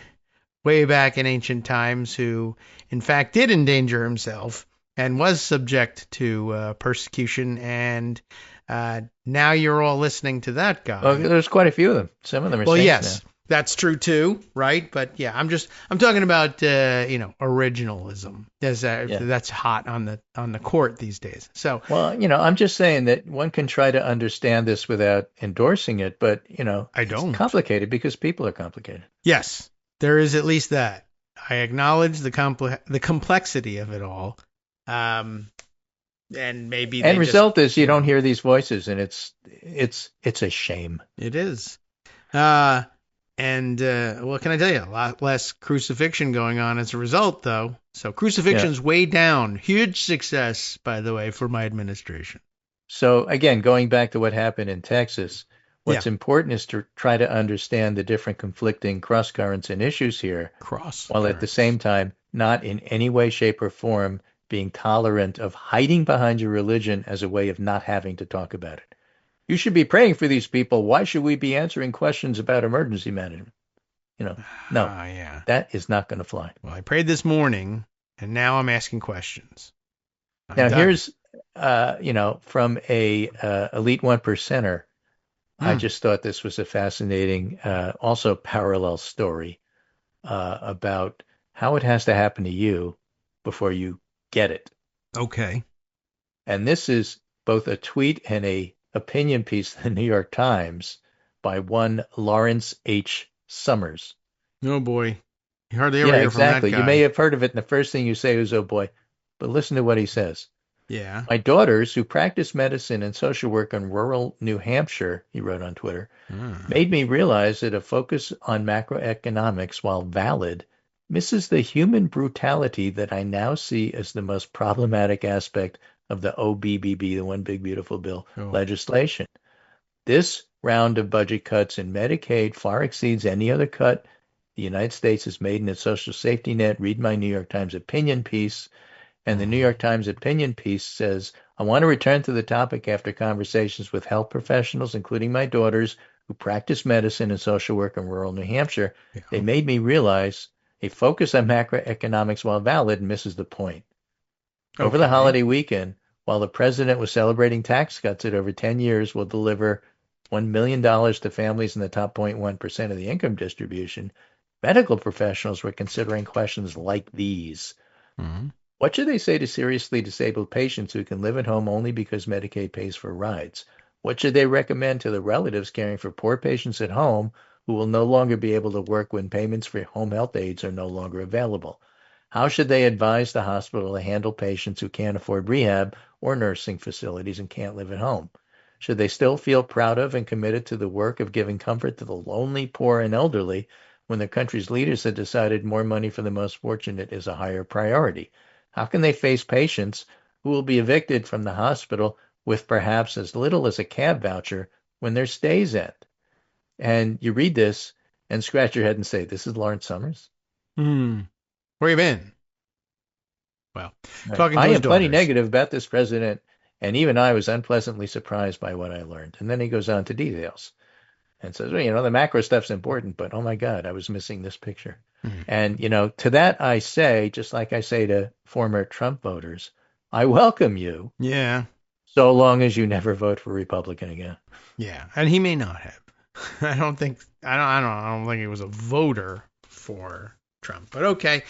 way back in ancient times who, in fact, did endanger himself and was subject to persecution, and now you're all listening to that guy. Well, there's quite a few of them. Some of them are saints yes, now. That's true too, right? But yeah, I'm talking about originalism. That's hot on the court these days. So I'm just saying that one can try to understand this without endorsing it, but I don't. It's complicated because people are complicated. Yes, there is at least that. I acknowledge the complexity of it all. And maybe the result is you don't hear these voices, and it's a shame. It is. And what can I tell you? A lot less crucifixion going on as a result, though. So crucifixion's way down. Huge success, by the way, for my administration. So again, going back to what happened in Texas, what's important is to try to understand the different conflicting cross currents and issues here, while at the same time not in any way, shape, or form being tolerant of hiding behind your religion as a way of not having to talk about it. You should be praying for these people. Why should we be answering questions about emergency management? No, that is not going to fly. Well, I prayed this morning, and now I'm asking questions. Here's, from a elite 1%er, I just thought this was a fascinating, also parallel story about how it has to happen to you before you get it. Okay. And this is both a tweet and a opinion piece in the New York Times by one Lawrence H. Summers. Oh boy. You hardly ever hear from that guy. You may have heard of it, and the first thing you say is, oh boy. But listen to what he says. Yeah. My daughters, who practice medicine and social work in rural New Hampshire, he wrote on Twitter, made me realize that a focus on macroeconomics, while valid, misses the human brutality that I now see as the most problematic aspect of the OBBB, the One Big Beautiful Bill legislation. This round of budget cuts in Medicaid far exceeds any other cut the United States has made in its social safety net. Read my New York Times opinion piece. And the New York Times opinion piece says, I want to return to the topic after conversations with health professionals, including my daughters, who practice medicine and social work in rural New Hampshire. Yeah. They made me realize a focus on macroeconomics, while valid, misses the point. Okay. Over the holiday weekend, while the president was celebrating tax cuts that over 10 years will deliver $1 million to families in the top 0.1% of the income distribution, medical professionals were considering questions like these. Mm-hmm. What should they say to seriously disabled patients who can live at home only because Medicaid pays for rides? What should they recommend to the relatives caring for poor patients at home who will no longer be able to work when payments for home health aides are no longer available? How should they advise the hospital to handle patients who can't afford rehab or nursing facilities and can't live at home? Should they still feel proud of and committed to the work of giving comfort to the lonely, poor, and elderly when their country's leaders have decided more money for the most fortunate is a higher priority? How can they face patients who will be evicted from the hospital with perhaps as little as a cab voucher when their stays end? And you read this and scratch your head and say, this is Lawrence Summers? Where you been? Well, talking to I am plenty negative about this president, and even I was unpleasantly surprised by what I learned. And then he goes on to details and says, well, the macro stuff's important, but oh my God, I was missing this picture. Mm-hmm. And, to that I say, just like I say to former Trump voters, I welcome you. Yeah. So long as you never vote for Republican again. Yeah. And he may not have. I don't think he was a voter for Trump, but okay.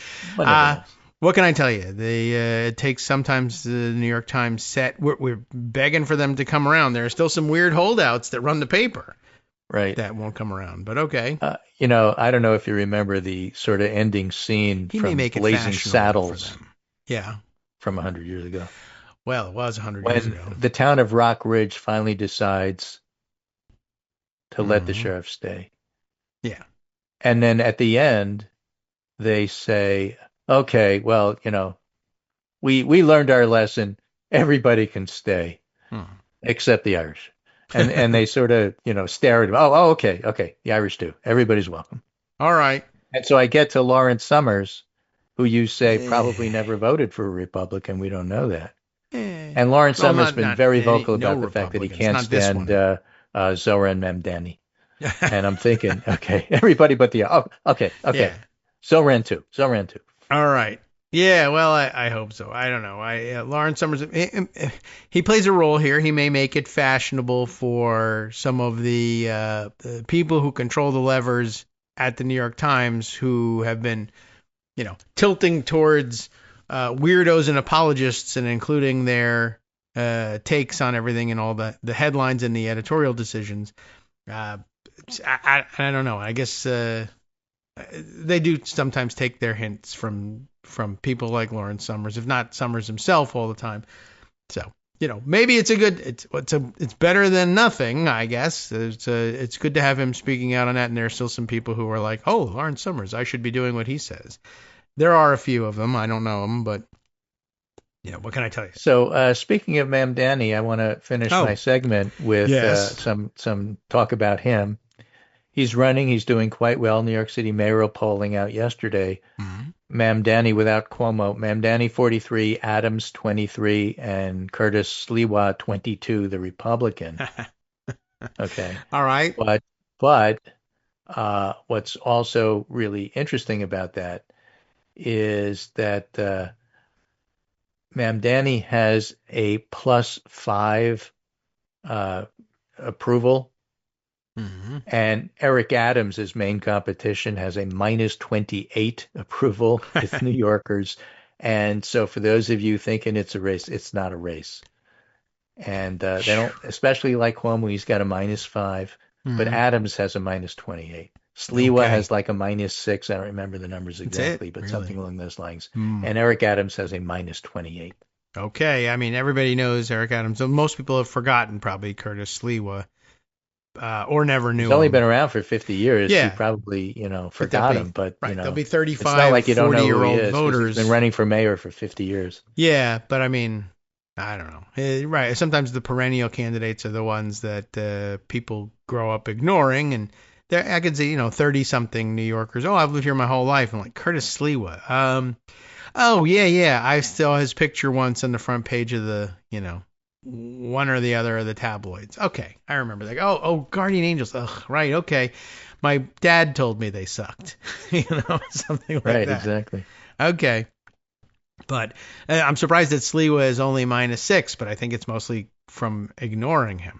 What can I tell you? It takes sometimes the New York Times set. We're begging for them to come around. There are still some weird holdouts that run the paper. Right. That won't come around, but okay. I don't know if you remember the sort of ending scene from Blazing Saddles. Yeah. From 100 years ago. Well, it was 100 years ago. The town of Rock Ridge finally decides to let the sheriff stay. Yeah. And then at the end, they say, okay, well, we learned our lesson. Everybody can stay, except the Irish. And they sort of, stare at him. Oh, okay. The Irish do. Everybody's welcome. All right. And so I get to Lawrence Summers, who you say probably never voted for a Republican. We don't know that. And Lawrence Summers has been very vocal about the fact that he can't stand Zoran Mamdani. And I'm thinking, okay, everybody but okay. Yeah. Zoran too. All right. Yeah, well, I hope so. I don't know. Lawrence Summers, he plays a role here. He may make it fashionable for some of the people who control the levers at the New York Times who have been, tilting towards weirdos and apologists and including their takes on everything and all the headlines and the editorial decisions. I don't know. I guess they do sometimes take their hints from people like Lawrence Summers, if not Summers himself all the time. So, maybe it's it's better than nothing, I guess. It's good to have him speaking out on that, and there are still some people who are like, oh, Lawrence Summers, I should be doing what he says. There are a few of them. I don't know them, but what can I tell you? So speaking of Mamdani, I want to finish my segment with some talk about him. He's running. He's doing quite well. New York City mayoral polling out yesterday. Mamdani without Cuomo. Mamdani 43, Adams 23, and Curtis Sliwa 22, the Republican. Okay. All right. But what's also really interesting about that is that Mamdani has a +5 approval. And Eric Adams, his main competition, has a -28 approval with New Yorkers. And so for those of you thinking it's a race, it's not a race. And they don't especially like Cuomo, he's got a -5, but Adams has a -28. Sliwa has like a -6. I don't remember the numbers exactly, but something along those lines. And Eric Adams has a -28. Okay. I mean, everybody knows Eric Adams. Most people have forgotten probably Curtis Sliwa. Or never knew. He's only been around for 50 years. Yeah. You probably, forgot him, but there'll be 35, it's not like you don't know 40-year-old voters. He's been running for mayor for 50 years. Yeah, but I mean, I don't know. Right. Sometimes the perennial candidates are the ones that people grow up ignoring, and I could say, 30-something New Yorkers. Oh, I've lived here my whole life. I'm like Curtis Sliwa. Oh yeah. I saw his picture once on the front page of the, one or the other of the tabloids. Okay, I remember that. Oh, Guardian Angels. Ugh, right. Okay, my dad told me they sucked. Something like that. Right, exactly. Okay, but I'm surprised that Sliwa is only -6, but I think it's mostly from ignoring him.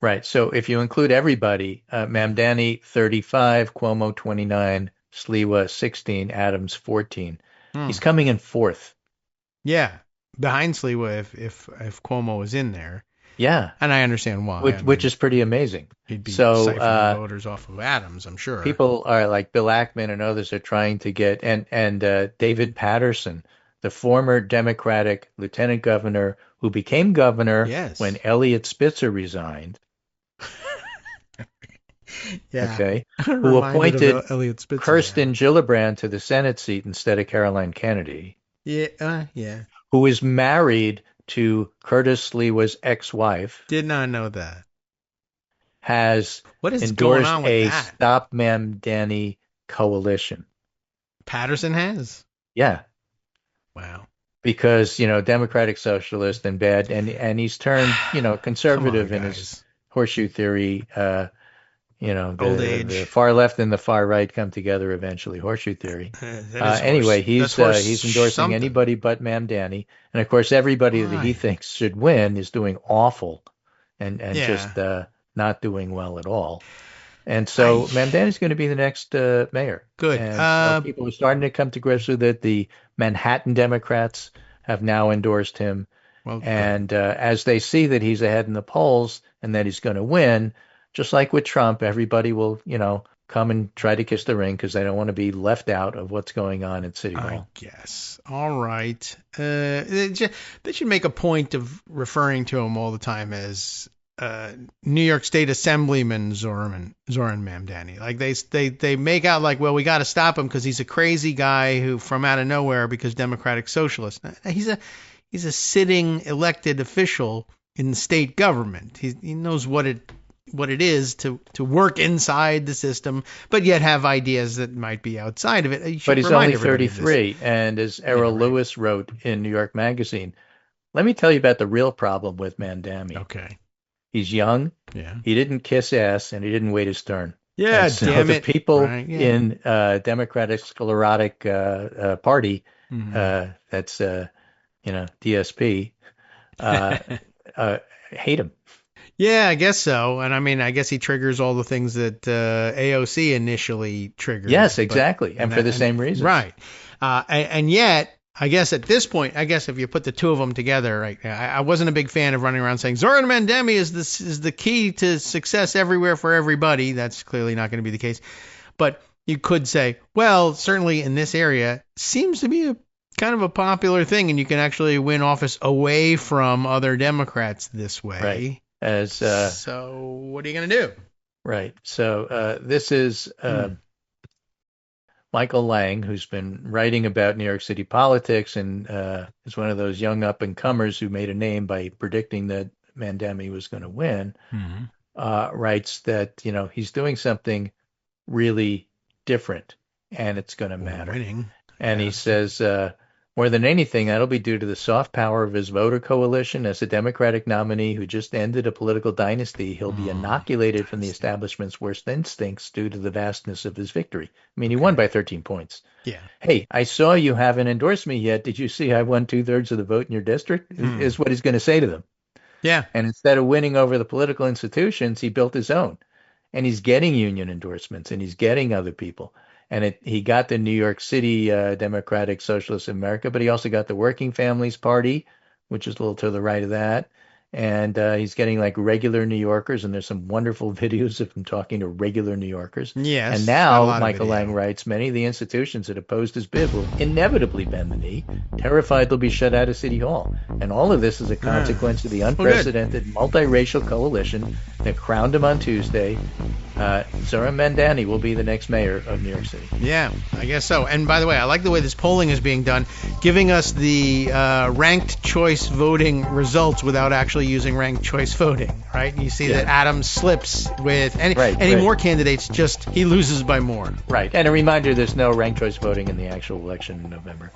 Right. So if you include everybody, Mamdani 35, Cuomo 29, Sliwa 16, Adams 14. He's coming in 4th. Yeah. Behind Sliwa if Cuomo was in there. Yeah. And I understand why. Which is pretty amazing. He'd be siphoning voters off of Adams, I'm sure. People are like Bill Ackman and others are trying to get, and David Patterson, the former Democratic lieutenant governor who became governor when Eliot Spitzer resigned. Yeah. Okay. Who appointed Kirsten Gillibrand to the Senate seat instead of Caroline Kennedy. Yeah. Who is married to Curtis Sliwa's ex-wife. Did not know that. Has endorsed a Stop Mamdani coalition. Patterson has? Yeah. Wow. Because, Democratic socialist and bad, and he's turned, conservative in his horseshoe theory. Old age. The far left and the far right come together eventually. Horseshoe theory. Anyway, he's endorsing anybody but Mamdani, and of course, everybody that he thinks should win is doing awful, and just not doing well at all. And so Mamdani's going to be the next mayor. Good. And so people are starting to come to grips with it. The Manhattan Democrats have now endorsed him. Well, and as they see that he's ahead in the polls and that he's going to win, just like with Trump, everybody will, come and try to kiss the ring because they don't want to be left out of what's going on at City Hall. I guess. All right. They should make a point of referring to him all the time as New York State Assemblyman Zoran Mamdani. Like they make out like, well, we got to stop him because he's a crazy guy who from out of nowhere because Democratic Socialist. He's a sitting elected official in the state government. He knows what it is to work inside the system, but yet have ideas that might be outside of it. But he's only 33, and as Errol Lewis wrote in New York Magazine, let me tell you about the real problem with Mamdani. Okay. He's young. Yeah. He didn't kiss ass, and he didn't wait his turn. Yeah, so damn the it. people in Democratic Sclerotic Party, that's DSP, hate him. Yeah, I guess so. And I mean, I guess he triggers all the things that AOC initially triggered. Yes, exactly. And for the same reason. Right. And yet, I guess at this point, if you put the two of them together, right, I wasn't a big fan of running around saying Zoran Mamdani is the key to success everywhere for everybody. That's clearly not going to be the case. But you could say, well, certainly in this area, seems to be a kind of a popular thing, and you can actually win office away from other Democrats this way. Right. So what are you going to do? Right. So this is Michael Lang, who's been writing about New York City politics and is one of those young up-and-comers who made a name by predicting that Mamdani was going to win, writes that, he's doing something really different, and it's going to matter. Winning. And he says, more than anything, that'll be due to the soft power of his voter coalition. As a Democratic nominee who just ended a political dynasty, he'll be inoculated from the establishment's worst instincts due to the vastness of his victory. I mean, he won by 13 points. Yeah. Hey, I saw you haven't endorsed me yet. Did you see I won 2/3 of the vote in your district? Is what he's going to say to them. Yeah. And instead of winning over the political institutions, he built his own. And he's getting union endorsements, and he's getting other people. And he got the New York City Democratic Socialist of America, but he also got the Working Families Party, which is a little to the right of that. And he's getting like regular New Yorkers, and there's some wonderful videos of him talking to regular New Yorkers. Yes. And now, Michael Lang writes, many of the institutions that opposed his bid will inevitably bend the knee, terrified they'll be shut out of City Hall. And all of this is a consequence of the unprecedented multiracial coalition that crowned him on Tuesday. Zoran Mamdani will be the next mayor of New York City. Yeah, I guess so. And by the way, I like the way this polling is being done, giving us the ranked choice voting results without actually using ranked choice voting, right? You see that Adams slips with any more candidates, just he loses by more. Right. And a reminder, there's no ranked choice voting in the actual election in November.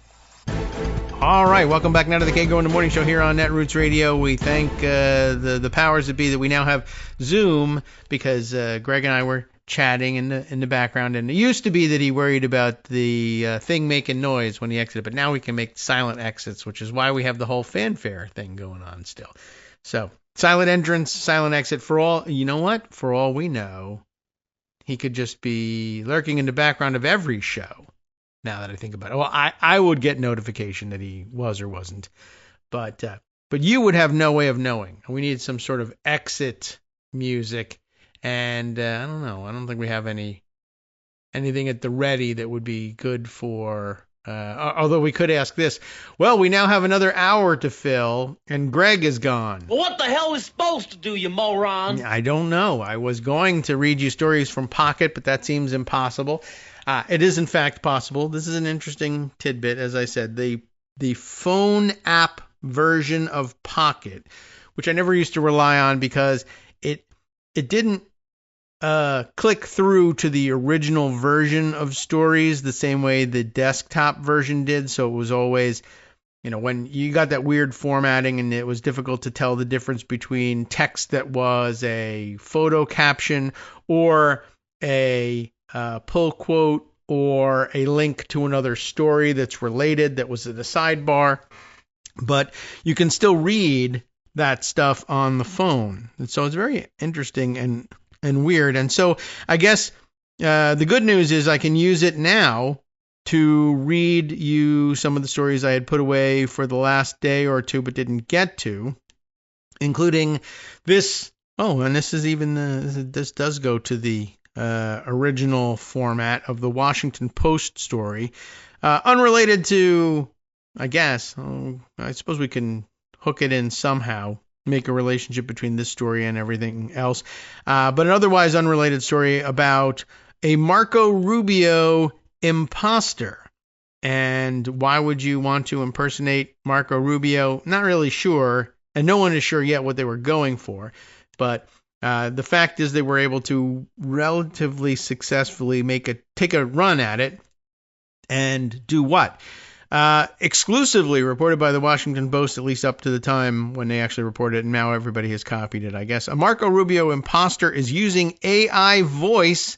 All right, welcome back now to the Kagro in the Morning Show here on Netroots Radio. We thank the powers that be that we now have Zoom because Greg and I were chatting in the background, and it used to be that he worried about the thing making noise when he exited, but now we can make silent exits, which is why we have the whole fanfare thing going on still. So silent entrance, silent exit for all. You know what? For all we know, he could just be lurking in the background of every show. Now that I think about it, well, I would get notification that he was or wasn't, but you would have no way of knowing. We need some sort of exit music, and I don't know. I don't think we have anything at the ready that would be good for. Although we could ask this. Well, we now have another hour to fill, and Greg is gone. Well, what the hell is supposed to do, you moron? I don't know. I was going to read you stories from Pocket, but that seems impossible. It is, in fact, possible. This is an interesting tidbit, as I said. The phone app version of Pocket, which I never used to rely on because it didn't click through to the original version of stories the same way the desktop version did. So it was always, when you got that weird formatting and it was difficult to tell the difference between text that was a photo caption or a pull quote or a link to another story that's related that was at a sidebar, but you can still read that stuff on the phone. And so it's very interesting and and weird. And so I guess the good news is I can use it now to read you some of the stories I had put away for the last day or two but didn't get to, including this. Oh, and this is even this does go to the original format of the Washington Post story, unrelated to, I guess. I suppose we can hook it in somehow, make a relationship between this story and everything else, but an otherwise unrelated story about a Marco Rubio imposter. And why would you want to impersonate Marco Rubio? Not really sure, and no one is sure yet what they were going for. But the fact is they were able to relatively successfully take a run at it and do what? Exclusively reported by the Washington Post, at least up to the time when they actually reported it, and now everybody has copied it, I guess. A Marco Rubio imposter is using AI voice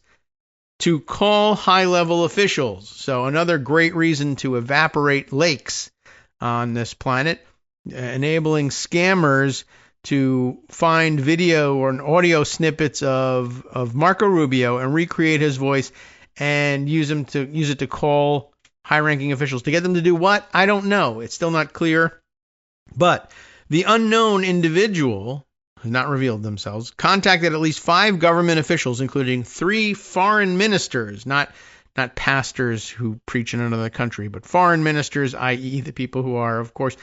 to call high-level officials. So another great reason to evaporate lakes on this planet, enabling scammers to find video or audio snippets of Marco Rubio and recreate his voice and use it to call high-ranking officials. To get them to do what? I don't know. It's still not clear. But the unknown individual, not revealed themselves, contacted at least 5 government officials, including 3 foreign ministers, not pastors who preach in another country, but foreign ministers, i.e. the people who are, of course,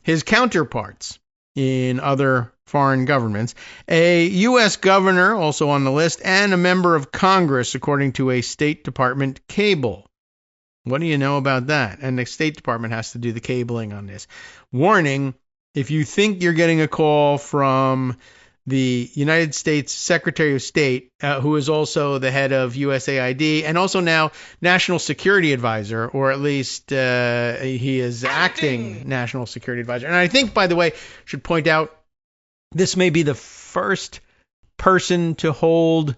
his counterparts in other foreign governments, a U.S. governor also on the list, and a member of Congress, according to a State Department cable. What do you know about that? And the State Department has to do the cabling on this. Warning, if you think you're getting a call from the United States Secretary of State, who is also the head of USAID and also now National Security Advisor, or at least he is acting National Security Advisor. And I think, by the way, should point out, this may be the first person to hold,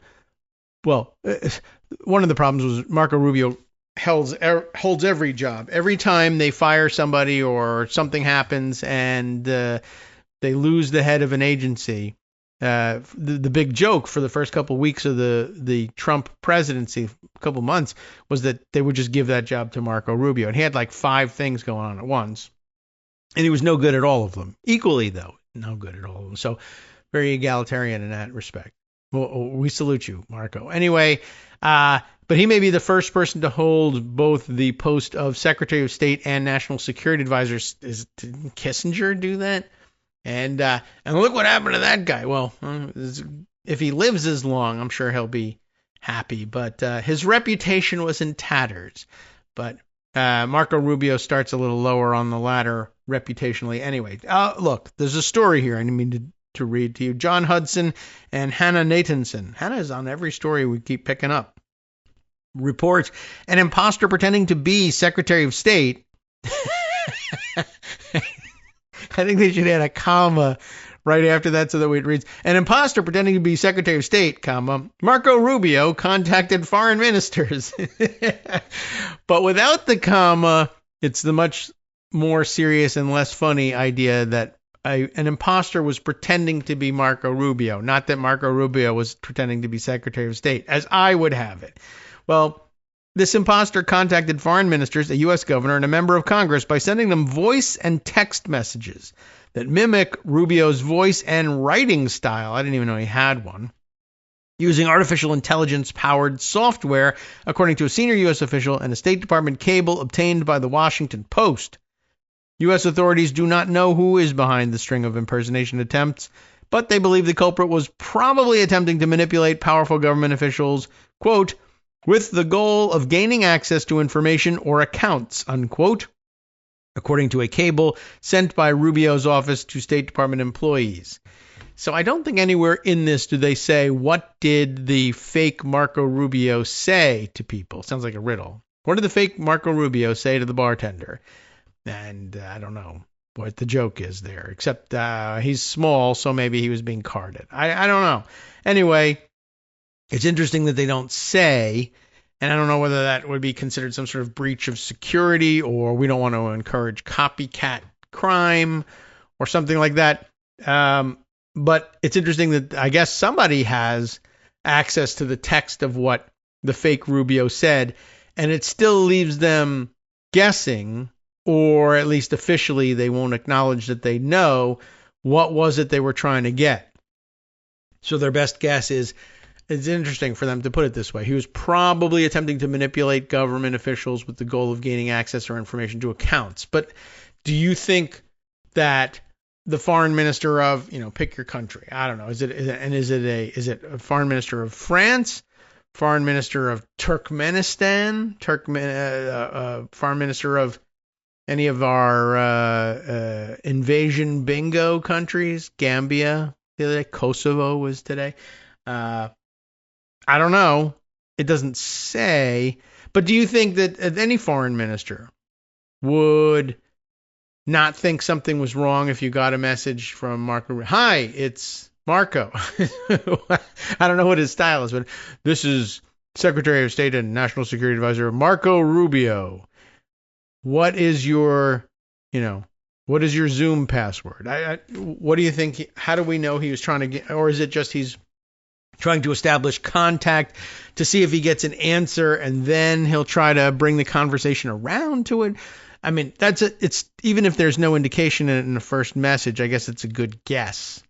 well, one of the problems was Marco Rubio holds every job. Every time they fire somebody or something happens and they lose the head of an agency, the big joke for the first couple of weeks of the Trump presidency, a couple months, was that they would just give that job to Marco Rubio. And he had like 5 things going on at once. And he was no good at all of them. Equally, though, no good at all of them. So very egalitarian in that respect. Well, we salute you, Marco. Anyway, but he may be the first person to hold both the post of Secretary of State and National Security Advisor. Didn't Kissinger do that? And look what happened to that guy. Well, if he lives as long, I'm sure he'll be happy. But his reputation was in tatters. But Marco Rubio starts a little lower on the ladder reputationally. Anyway, look, there's a story here I mean to read to you. John Hudson and Hannah Nathanson. Hannah is on every story we keep picking up. Reports an imposter pretending to be Secretary of State. I think they should add a comma right after that so that it reads, an imposter pretending to be Secretary of State, comma, Marco Rubio contacted foreign ministers. But without the comma, it's the much more serious and less funny idea that an imposter was pretending to be Marco Rubio, not that Marco Rubio was pretending to be Secretary of State, as I would have it. Well, this imposter contacted foreign ministers, a U.S. governor, and a member of Congress by sending them voice and text messages that mimic Rubio's voice and writing style. I didn't even know he had one. Using artificial intelligence-powered software, according to a senior U.S. official and a State Department cable obtained by the Washington Post. U.S. authorities do not know who is behind the string of impersonation attempts, but they believe the culprit was probably attempting to manipulate powerful government officials, quote, with the goal of gaining access to information or accounts, unquote, according to a cable sent by Rubio's office to State Department employees. So I don't think anywhere in this do they say, what did the fake Marco Rubio say to people? Sounds like a riddle. What did the fake Marco Rubio say to the bartender? And I don't know what the joke is there, except he's small, so maybe he was being carded. I don't know. Anyway, it's interesting that they don't say, and I don't know whether that would be considered some sort of breach of security or we don't want to encourage copycat crime or something like that. But it's interesting that I guess somebody has access to the text of what the fake Rubio said, and it still leaves them guessing, or at least officially they won't acknowledge that they know what was it they were trying to get. So their best guess is, it's interesting for them to put it this way, he was probably attempting to manipulate government officials with the goal of gaining access or information to accounts. But do you think that the foreign minister of, pick your country, I don't know, is it a foreign minister of France, foreign minister of Turkmenistan, foreign minister of any our invasion bingo countries, Gambia the other day, Kosovo was today. I don't know. It doesn't say. But do you think that any foreign minister would not think something was wrong if you got a message from Marco? Hi, it's Marco. I don't know what his style is, but this is Secretary of State and National Security Advisor Marco Rubio. What is your Zoom password? What do you think? How do we know he was trying to get, or is it just he's trying to establish contact to see if he gets an answer, and then he'll try to bring the conversation around to it? I mean, it's even if there's no indication in the first message, I guess it's a good guess,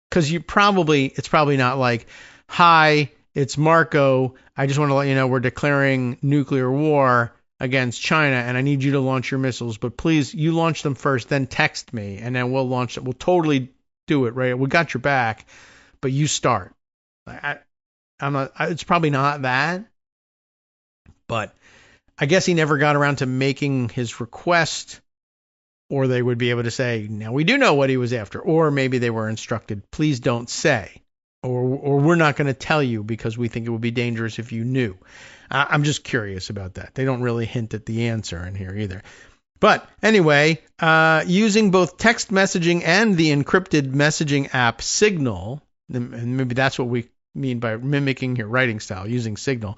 because it's probably not like, hi, it's Marco. I just want to let you know we're declaring nuclear war against China, and I need you to launch your missiles, but please, you launch them first, then text me, and then we'll launch it. We'll totally do it, right? We got your back, but you start. It's probably not that, but I guess he never got around to making his request, or they would be able to say, now we do know what he was after, or maybe they were instructed, please don't say, or we're not going to tell you because we think it would be dangerous if you knew. I'm just curious about that. They don't really hint at the answer in here either. But anyway, using both text messaging and the encrypted messaging app Signal, and maybe that's what we mean by mimicking your writing style, using Signal,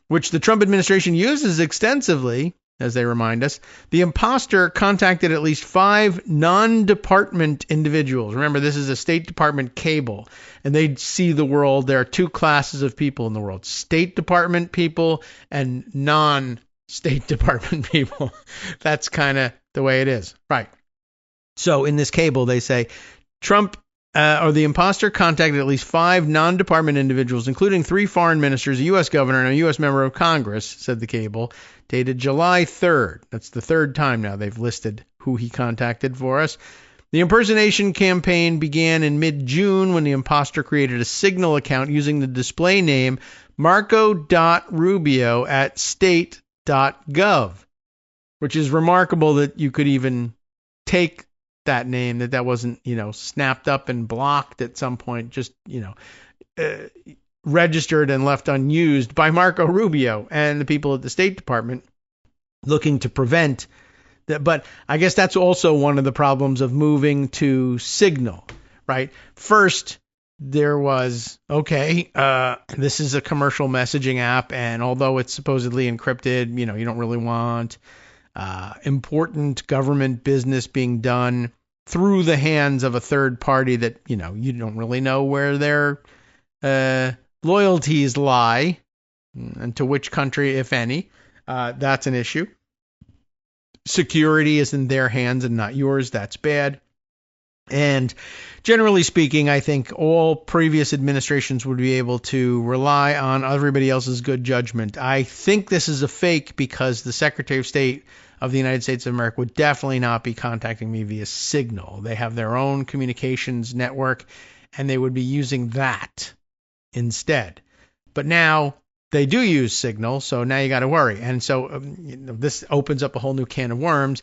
which the Trump administration uses extensively, as they remind us, the imposter contacted at least 5 non-department individuals. Remember, this is a State Department cable, and they see the world. There are 2 classes of people in the world: State Department people and non-State Department people. That's kind of the way it is. Right. So in this cable, they say Trump the imposter contacted at least 5 non-department individuals, including 3 foreign ministers, a U.S. governor, and a U.S. member of Congress, said the cable, dated July 3rd. That's the 3rd time now they've listed who he contacted for us. The impersonation campaign began in mid-June when the imposter created a Signal account using the display name marco.rubio@state.gov, which is remarkable that you could even take that name, that wasn't, snapped up and blocked at some point, just, registered and left unused by Marco Rubio and the people at the State Department looking to prevent that. But I guess that's also one of the problems of moving to Signal, right? First, there was, this is a commercial messaging app, and although it's supposedly encrypted, you don't really want important government business being done through the hands of a third party that, you don't really know where their loyalties lie and to which country, if any. That's an issue. Security is in their hands and not yours. That's bad. And generally speaking, I think all previous administrations would be able to rely on everybody else's good judgment. I think this is a fake because the Secretary of State of the United States of America would definitely not be contacting me via Signal. They have their own communications network, and they would be using that instead. But now they do use Signal, so now you got to worry. And so this opens up a whole new can of worms.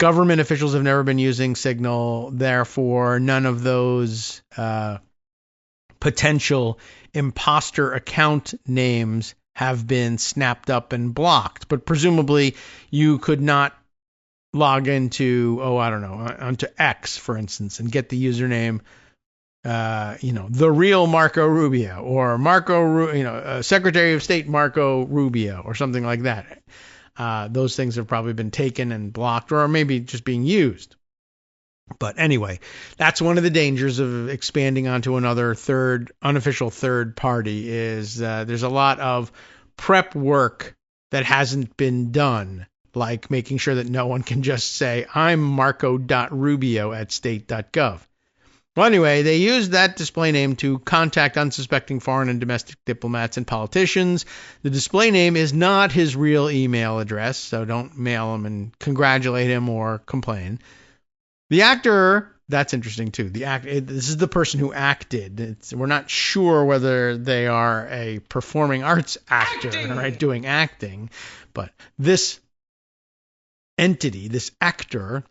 Government officials have never been using Signal, therefore none of those potential imposter account names have been snapped up and blocked. But presumably you could not log into, onto X, for instance, and get the username, the real Marco Rubio, or Secretary of State Marco Rubio, or something like that. Those things have probably been taken and blocked, or maybe just being used. But anyway, that's one of the dangers of expanding onto another unofficial third party is there's a lot of prep work that hasn't been done, like making sure that no one can just say, I'm marco.rubio@state.gov. Well, anyway, they used that display name to contact unsuspecting foreign and domestic diplomats and politicians. The display name is not his real email address, so don't mail him and congratulate him or complain. The actor, that's interesting too. This is the person who acted. We're not sure whether they are a performing arts actor, right, doing acting, but this entity, this actor,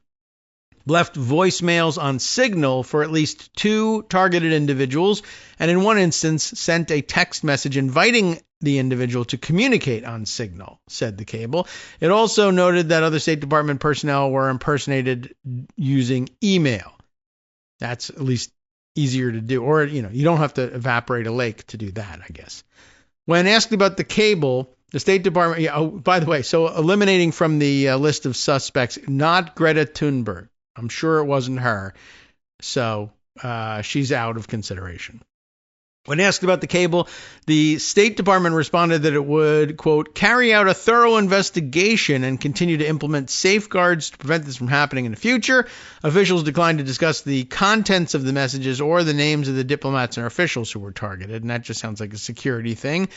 left voicemails on Signal for at least 2 targeted individuals, and in one instance sent a text message inviting the individual to communicate on Signal, said the cable. It also noted that other State Department personnel were impersonated using email. That's at least easier to do. Or, you don't have to evaporate a lake to do that, I guess. When asked about the cable, the State Department, by the way, so eliminating from the list of suspects, not Greta Thunberg. I'm sure it wasn't her. So she's out of consideration. When asked about the cable, the State Department responded that it would, quote, carry out a thorough investigation and continue to implement safeguards to prevent this from happening in the future. Officials declined to discuss the contents of the messages or the names of the diplomats and officials who were targeted, and that just sounds like a security thing.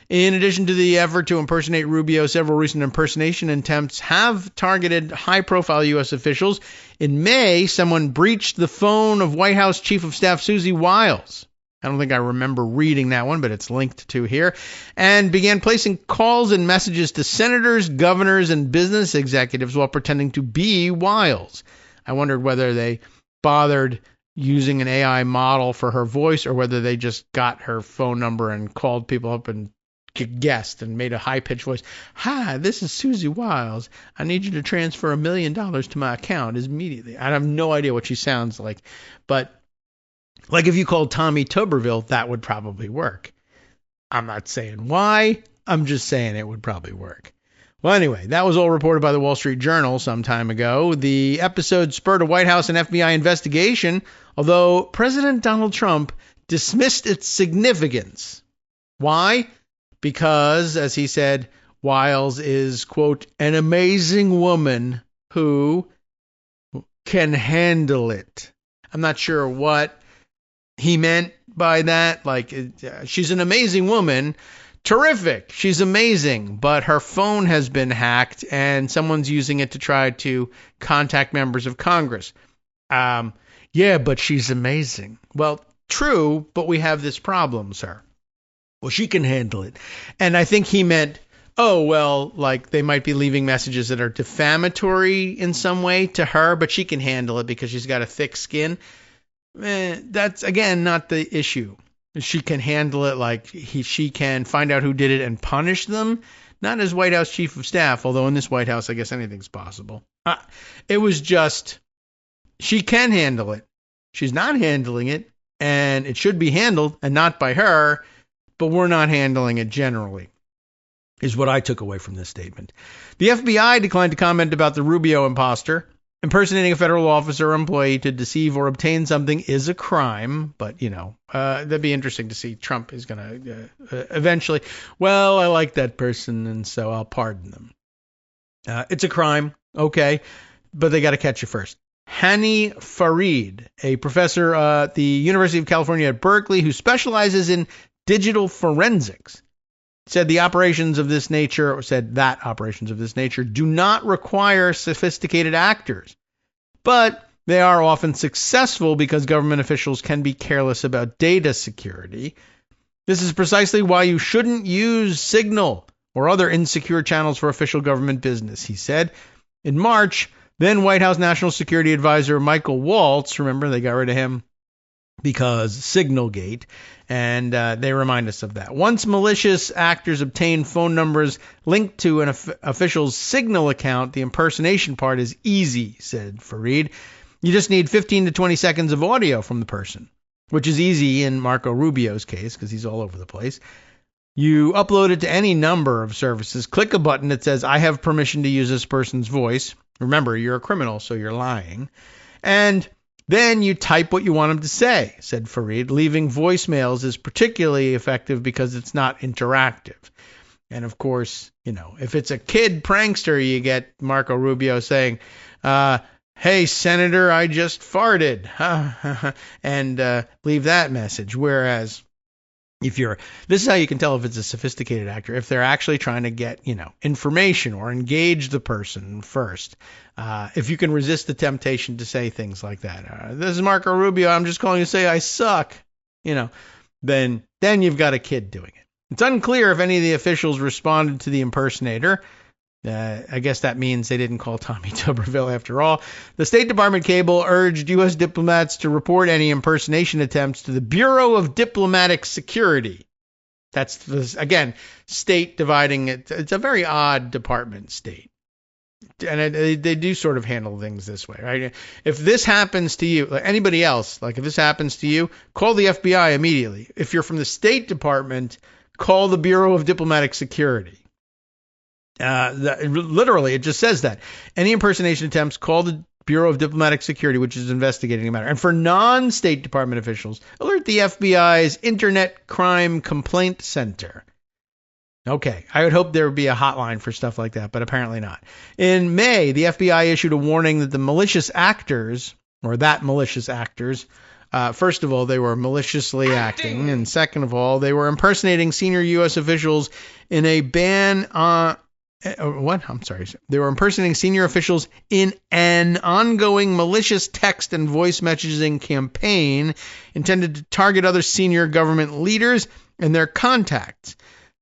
In addition to the effort to impersonate Rubio, several recent impersonation attempts have targeted high-profile U.S. officials. In May, someone breached the phone of White House Chief of Staff Susie Wiles. I don't think I remember reading that one, but it's linked to here, and began placing calls and messages to senators, governors, and business executives while pretending to be Wiles. I wondered whether they bothered using an AI model for her voice or whether they just got her phone number and called people up and guessed and made a high-pitched voice. Hi, this is Susie Wiles. I need you to transfer $1 million to my account immediately. I have no idea what she sounds like, but like if you called Tommy Tuberville, that would probably work. I'm not saying why. I'm just saying it would probably work. Well, anyway, that was all reported by the Wall Street Journal some time ago. The episode spurred a White House and FBI investigation, although President Donald Trump dismissed its significance. Why? Because, as he said, Wiles is, quote, an amazing woman who can handle it. I'm not sure what he meant by that. Like, she's an amazing woman. Terrific. She's amazing. But her phone has been hacked and someone's using it to try to contact members of Congress. Yeah, but she's amazing. Well, true, but we have this problem, sir. Well, she can handle it. And I think he meant, oh, well, like they might be leaving messages that are defamatory in some way to her, but she can handle it because she's got a thick skin. That's, again, not the issue. She can handle it like she can find out who did it and punish them. Not as White House Chief of Staff, although in this White House, I guess anything's possible. It was just, she can handle it. She's not handling it, and it should be handled, and not by her, but we're not handling it generally, is what I took away from this statement. The FBI declined to comment about the Rubio imposter. Impersonating a federal officer or employee to deceive or obtain something is a crime, but, that'd be interesting to see. Trump is going to eventually, well, I like that person, and so I'll pardon them. It's a crime, okay, but they got to catch you first. Hani Farid, a professor at the University of California at Berkeley who specializes in digital forensics, said that operations of this nature do not require sophisticated actors, but they are often successful because government officials can be careless about data security. This is precisely why you shouldn't use Signal or other insecure channels for official government business, he said. In March, then White House National Security Advisor Michael Waltz, remember they got rid of him because Signalgate, and they remind us of that. Once malicious actors obtain phone numbers linked to an official's Signal account, the impersonation part is easy, said Farid. You just need 15 to 20 seconds of audio from the person, which is easy in Marco Rubio's case because he's all over the place. You upload it to any number of services, click a button that says, I have permission to use this person's voice. Remember, you're a criminal, so you're lying. And then you type what you want them to say, said Fareed. Leaving voicemails is particularly effective because it's not interactive. And of course, if it's a kid prankster, you get Marco Rubio saying, hey, Senator, I just farted, and leave that message. Whereas this is how you can tell if it's a sophisticated actor, if they're actually trying to get, information or engage the person first. If you can resist the temptation to say things like that, this is Marco Rubio, I'm just calling to say I suck, then you've got a kid doing it. It's unclear if any of the officials responded to the impersonator. I guess that means they didn't call Tommy Tuberville after all. The State Department cable urged U.S. diplomats to report any impersonation attempts to the Bureau of Diplomatic Security. That's, again, state dividing it. It's a very odd department, state. And they do sort of handle things this way, right? If this happens to you, like anybody else, like if this happens to you, call the FBI immediately. If you're from the State Department, call the Bureau of Diplomatic Security. Literally, it just says that. Any impersonation attempts, call the Bureau of Diplomatic Security, which is investigating the matter. And for non-State Department officials, alert the FBI's Internet Crime Complaint Center. Okay, I would hope there would be a hotline for stuff like that, but apparently not. In May, the FBI issued a warning that malicious actors, first of all, they were maliciously acting, and second of all, they were impersonating senior U.S. officials in a ban on... They were impersonating senior officials in an ongoing malicious text and voice messaging campaign intended to target other senior government leaders and their contacts.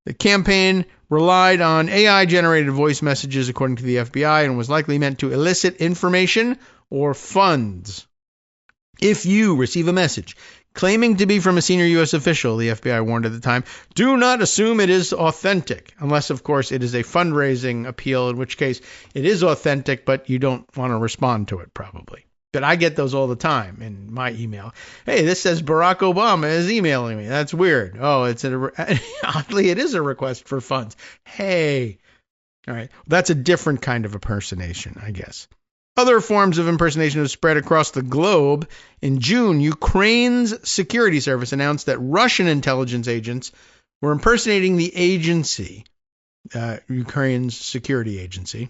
The campaign relied on AI-generated voice messages, according to the FBI, and was likely meant to elicit information or funds. If you receive a message claiming to be from a senior U.S. official, the FBI warned at the time, do not assume it is authentic, unless, of course, it is a fundraising appeal, in which case it is authentic, but you don't want to respond to it, probably. But I get those all the time in my email. Hey, this says Barack Obama is emailing me. That's weird. Oh, oddly, it is a request for funds. Hey. All right. That's a different kind of impersonation, I guess. Other forms of impersonation have spread across the globe. In June, Ukraine's security service announced that Russian intelligence agents were impersonating the agency, Ukraine's security agency,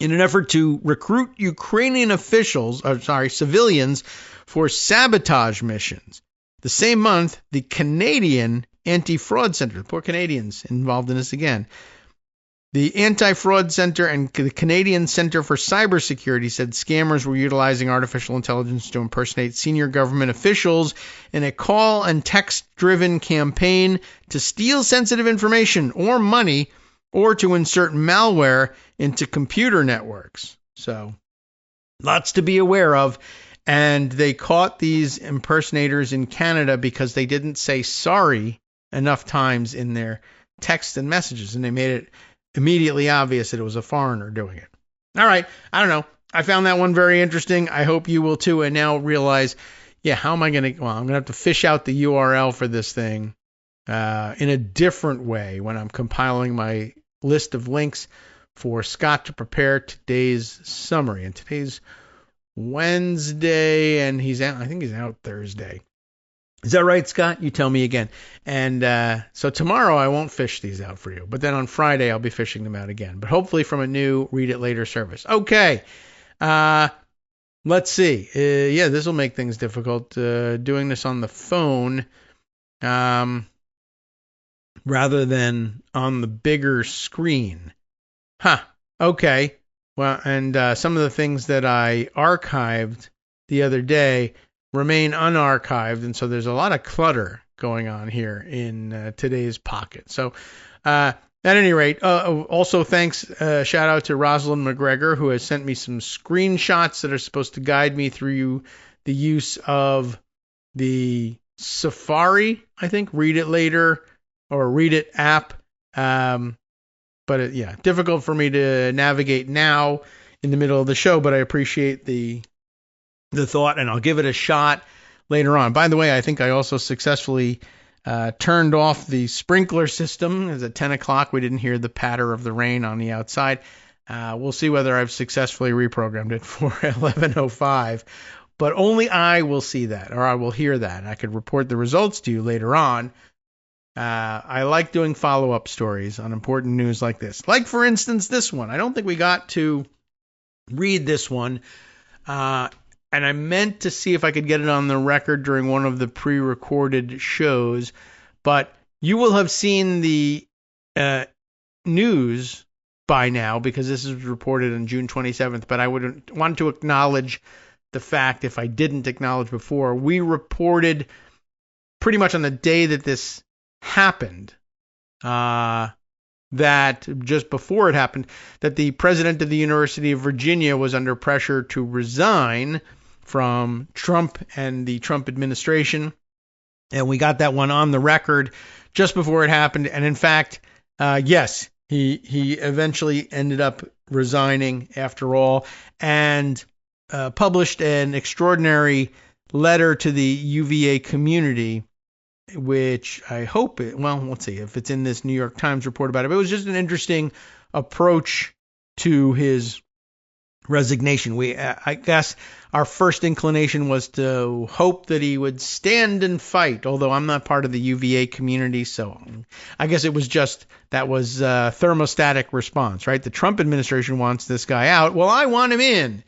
in an effort to recruit Ukrainian civilians for sabotage missions. The same month, the Canadian Anti-Fraud Center, the poor Canadians involved in this again, the Anti-Fraud Center and the Canadian Center for Cybersecurity said scammers were utilizing artificial intelligence to impersonate senior government officials in a call and text-driven campaign to steal sensitive information or money or to insert malware into computer networks. So, lots to be aware of. And they caught these impersonators in Canada because they didn't say sorry enough times in their text and messages, and they made it immediately obvious that it was a foreigner doing it. All right, I don't know. I found that one very interesting. I hope you will too, and now realize, how am I going to... Well, I'm going to have to fish out the URL for this thing in a different way when I'm compiling my list of links for Scott to prepare today's summary. And today's Wednesday, and I think he's out Thursday. Is that right, Scott? You tell me again. And so tomorrow I won't fish these out for you, but then on Friday I'll be fishing them out again, but hopefully from a new Read It Later service. Okay. Let's see. This will make things difficult doing this on the phone rather than on the bigger screen. Okay. Well, and some of the things that I archived the other day remain unarchived, and so there's a lot of clutter going on here in today's pocket. So at any rate, also thanks, shout out to Rosalind McGregor, who has sent me some screenshots that are supposed to guide me through the use of the Safari, I think, Read It Later, or Read It app. But difficult for me to navigate now in the middle of the show, but I appreciate the thought, and I'll give it a shot later on. By the way, I think I also successfully turned off the sprinkler system. It was at 10 o'clock. We didn't hear the patter of the rain on the outside. We'll see whether I've successfully reprogrammed it for 11:05, but only I will see that, or I will hear that. I could report the results to you later on. I like doing follow-up stories on important news like this. Like, for instance, this one. I don't think we got to read this one, and I meant to see if I could get it on the record during one of the pre-recorded shows, but you will have seen the news by now, because this is reported on June 27th, but I would want to acknowledge the fact, if I didn't acknowledge before, we reported pretty much on the day that this happened, that just before it happened, that the president of the University of Virginia was under pressure to resign from Trump and the Trump administration. And we got that one on the record just before it happened. And in fact, yes, he eventually ended up resigning after all, and published an extraordinary letter to the UVA community, which I hope let's see if it's in this New York Times report about it. But it was just an interesting approach to his resignation. I guess our first inclination was to hope that he would stand and fight, although I'm not part of the UVA community, so I guess it was just that was a thermostatic response, right? The Trump administration wants this guy out. Well, I want him in,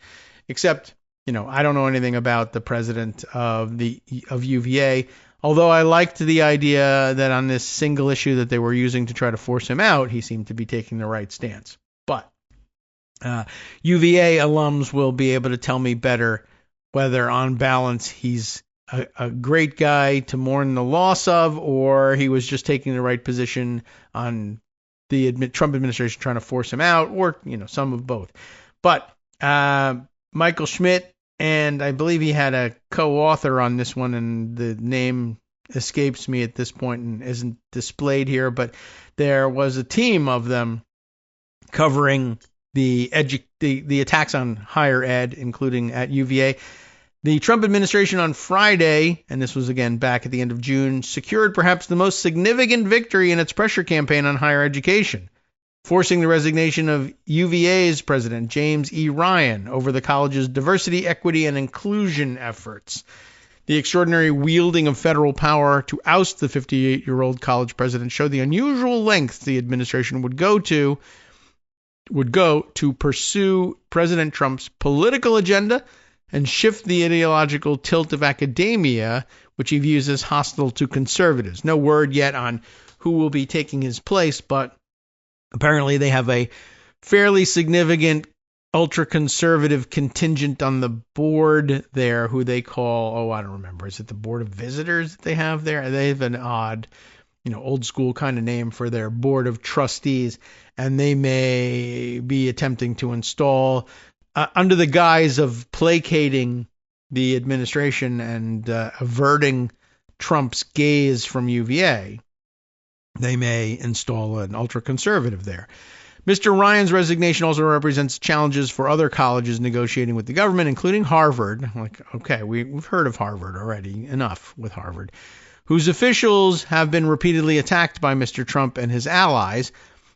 except, I don't know anything about the president of UVA, although I liked the idea that on this single issue that they were using to try to force him out, he seemed to be taking the right stance. But UVA alums will be able to tell me better whether, on balance, he's a great guy to mourn the loss of, or he was just taking the right position on the Trump administration trying to force him out, or, some of both. But Michael Schmidt, and I believe he had a co-author on this one, and the name escapes me at this point and isn't displayed here, but there was a team of them covering the attacks on higher ed, including at UVA. The Trump administration on Friday, and this was again back at the end of June, secured perhaps the most significant victory in its pressure campaign on higher education, forcing the resignation of UVA's president, James E. Ryan, over the college's diversity, equity, and inclusion efforts. The extraordinary wielding of federal power to oust the 58-year-old college president showed the unusual lengths the administration would go to pursue President Trump's political agenda and shift the ideological tilt of academia, which he views as hostile to conservatives. No word yet on who will be taking his place, but apparently they have a fairly significant ultra-conservative contingent on the board there, who they call, I don't remember, is it the Board of Visitors that they have there? They have an odd, old school kind of name for their Board of Trustees, and they may be attempting to install, under the guise of placating the administration and averting Trump's gaze from UVA, they may install an ultra-conservative there. Mr. Ryan's resignation also represents challenges for other colleges negotiating with the government, including Harvard. Okay, we've heard of Harvard already. Enough with Harvard. Whose officials have been repeatedly attacked by Mr. Trump and his allies.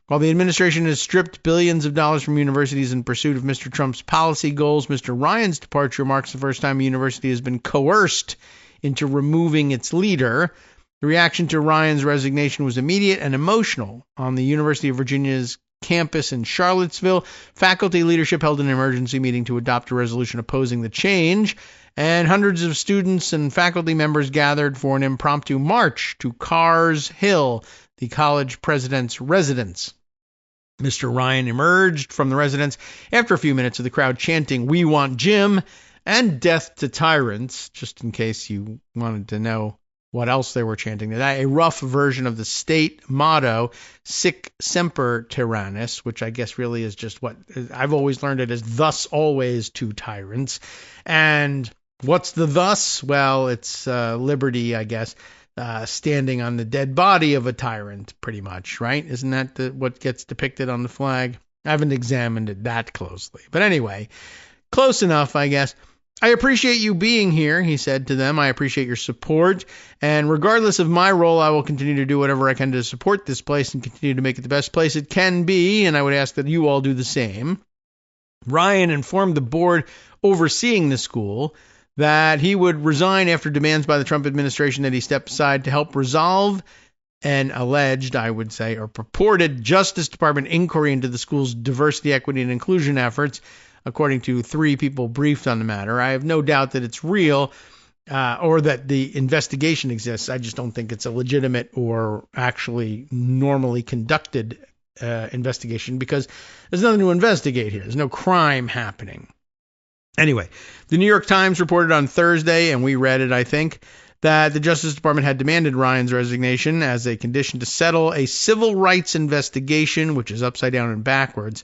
While the administration has stripped billions of dollars from universities in pursuit of Mr. Trump's policy goals, Mr. Ryan's departure marks the first time a university has been coerced into removing its leader. The reaction to Ryan's resignation was immediate and emotional. On the University of Virginia's campus in Charlottesville, faculty leadership held an emergency meeting to adopt a resolution opposing the change, and hundreds of students and faculty members gathered for an impromptu march to Carr's Hill, the college president's residence. Mr. Ryan emerged from the residence after a few minutes of the crowd chanting, "We want Jim," and "Death to Tyrants," just in case you wanted to know what else they were chanting. A rough version of the state motto, "Sic Semper Tyrannis," which I guess really is just what I've always learned it as "thus always to tyrants." And what's the thus? Well, it's liberty, I guess, standing on the dead body of a tyrant, pretty much, right? Isn't that what gets depicted on the flag? I haven't examined it that closely. But anyway, close enough, I guess. I appreciate you being here, he said to them. I appreciate your support, and regardless of my role, I will continue to do whatever I can to support this place and continue to make it the best place it can be, and I would ask that you all do the same. Ryan informed the board overseeing the school that he would resign after demands by the Trump administration that he step aside to help resolve an alleged, I would say, or purported Justice Department inquiry into the school's diversity, equity, and inclusion efforts, according to 3 people briefed on the matter. I have no doubt that it's real or that the investigation exists. I just don't think it's a legitimate or actually normally conducted investigation because there's nothing to investigate here. There's no crime happening. Anyway, the New York Times reported on Thursday, and we read it, I think, that the Justice Department had demanded Ryan's resignation as a condition to settle a civil rights investigation, which is upside down and backwards,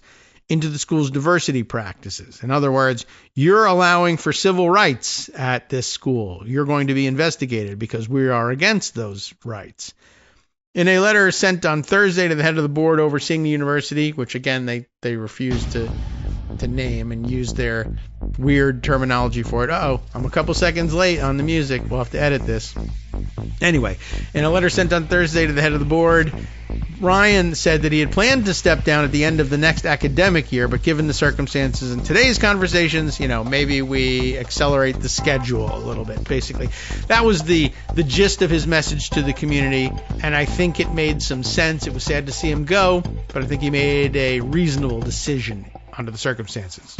into the school's diversity practices. In other words, you're allowing for civil rights at this school. You're going to be investigated because we are against those rights. In a letter sent on Thursday to the head of the board overseeing the university, which again they refused to name and use their weird terminology for it. I'm a couple seconds late on the music. We'll have to edit this. Anyway, in a letter sent on Thursday to the head of the board, Ryan said that he had planned to step down at the end of the next academic year, but given the circumstances in today's conversations, maybe we accelerate the schedule a little bit, basically. That was the gist of his message to the community, and I think it made some sense. It was sad to see him go, but I think he made a reasonable decision under the circumstances.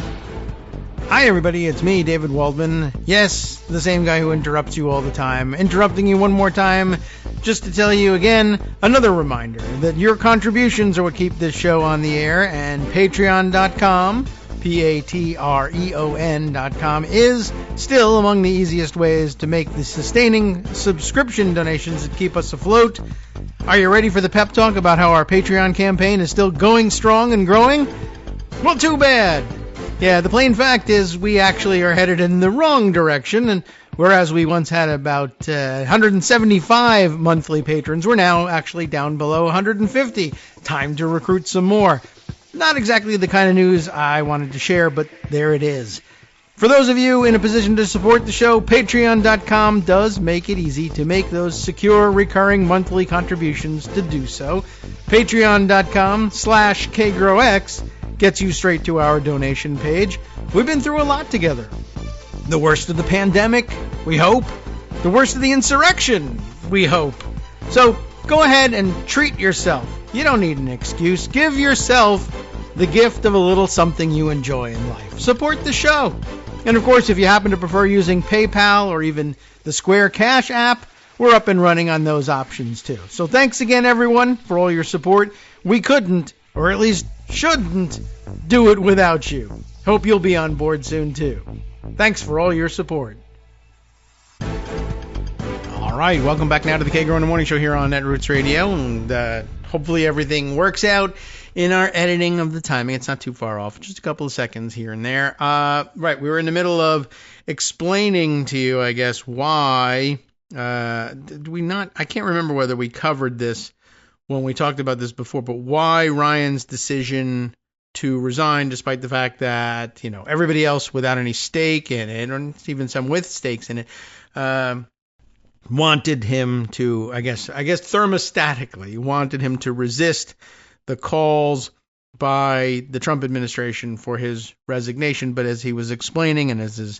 Hi everybody, it's me, David Waldman. Yes, the same guy who interrupts you all the time. Interrupting you one more time just to tell you again, another reminder that your contributions are what keep this show on the air, and patreon.com, patreon.com, is still among the easiest ways to make the sustaining subscription donations that keep us afloat. Are you ready for the pep talk about how our Patreon campaign is still going strong and growing? Well, too bad. Yeah, the plain fact is we actually are headed in the wrong direction, and whereas we once had about 175 monthly patrons, we're now actually down below 150. Time to recruit some more. Not exactly the kind of news I wanted to share, but there it is. For those of you in a position to support the show, patreon.com does make it easy to make those secure, recurring monthly contributions to do so. Patreon.com/KagroX gets you straight to our donation page. We've been through a lot together. The worst of the pandemic, we hope. The worst of the insurrection, we hope. So go ahead and treat yourself. You don't need an excuse. Give yourself the gift of a little something you enjoy in life. Support the show. And of course, if you happen to prefer using PayPal or even the Square Cash app, we're up and running on those options too. So thanks again, everyone, for all your support. We couldn't, or at least shouldn't, do it without you. Hope you'll be on board soon too. Thanks for all your support. All right, welcome back now to the Kagro in the Morning Show here on Netroots Radio, and hopefully everything works out in our editing of the timing. It's not too far off, just a couple of seconds here and there. Right, we were in the middle of explaining to you, I guess, why did we not? I can't remember whether we covered this when we talked about this before, but why Ryan's decision to resign, despite the fact that, everybody else without any stake in it, or even some with stakes in it, wanted him to, I guess thermostatically, wanted him to resist the calls by the Trump administration for his resignation. But as he was explaining, and as is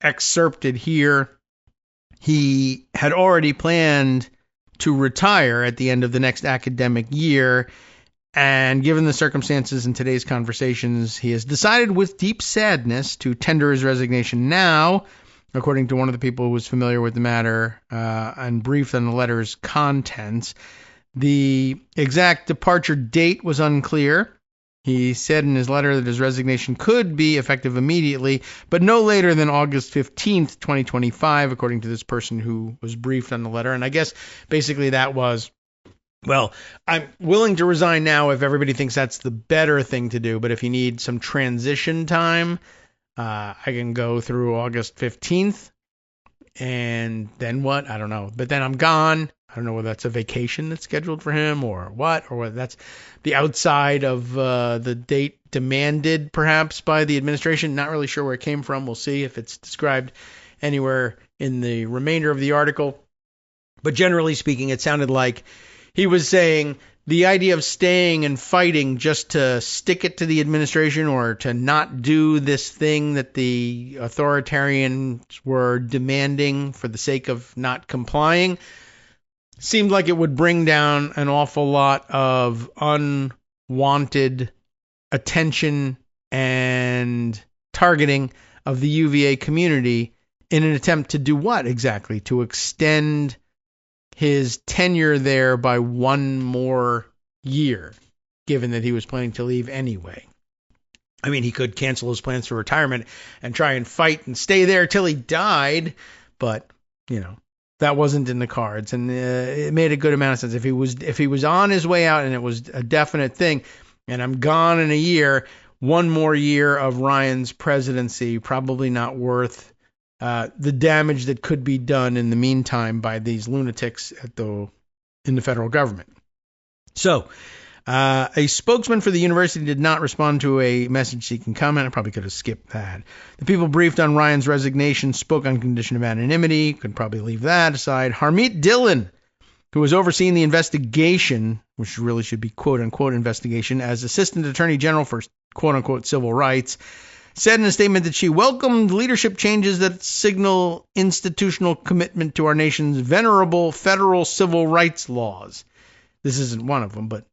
excerpted here, he had already planned to retire at the end of the next academic year. And given the circumstances in today's conversations, he has decided with deep sadness to tender his resignation now, according to one of the people who was familiar with the matter and briefed on the letter's contents. The exact departure date was unclear. He said in his letter that his resignation could be effective immediately, but no later than August 15th, 2025, according to this person who was briefed on the letter. And I guess basically that was, well, I'm willing to resign now if everybody thinks that's the better thing to do, but if you need some transition time, I can go through August 15th, and then what? I don't know. But then I'm gone. I don't know whether that's a vacation that's scheduled for him or what, or whether that's the outside of the date demanded perhaps by the administration. Not really sure where it came from. We'll see if it's described anywhere in the remainder of the article. But generally speaking, it sounded like he was saying the idea of staying and fighting just to stick it to the administration or to not do this thing that the authoritarians were demanding for the sake of not complying seemed like it would bring down an awful lot of unwanted attention and targeting of the UVA community in an attempt to do what exactly? To extend his tenure there by one more year, given that he was planning to leave anyway. I mean, he could cancel his plans for retirement and try and fight and stay there till he died, but, that wasn't in the cards, and it made a good amount of sense. If he was on his way out and it was a definite thing, and I'm gone in a year, one more year of Ryan's presidency probably not worth the damage that could be done in the meantime by these lunatics in the federal government. So, a spokesman for the university did not respond to a message-seeking comment. I probably could have skipped that. The people briefed on Ryan's resignation spoke on condition of anonymity. Could probably leave that aside. Harmeet Dillon, who was overseeing the investigation, which really should be quote-unquote investigation, as Assistant Attorney General for quote-unquote civil rights, said in a statement that she welcomed leadership changes that signal institutional commitment to our nation's venerable federal civil rights laws. This isn't one of them, but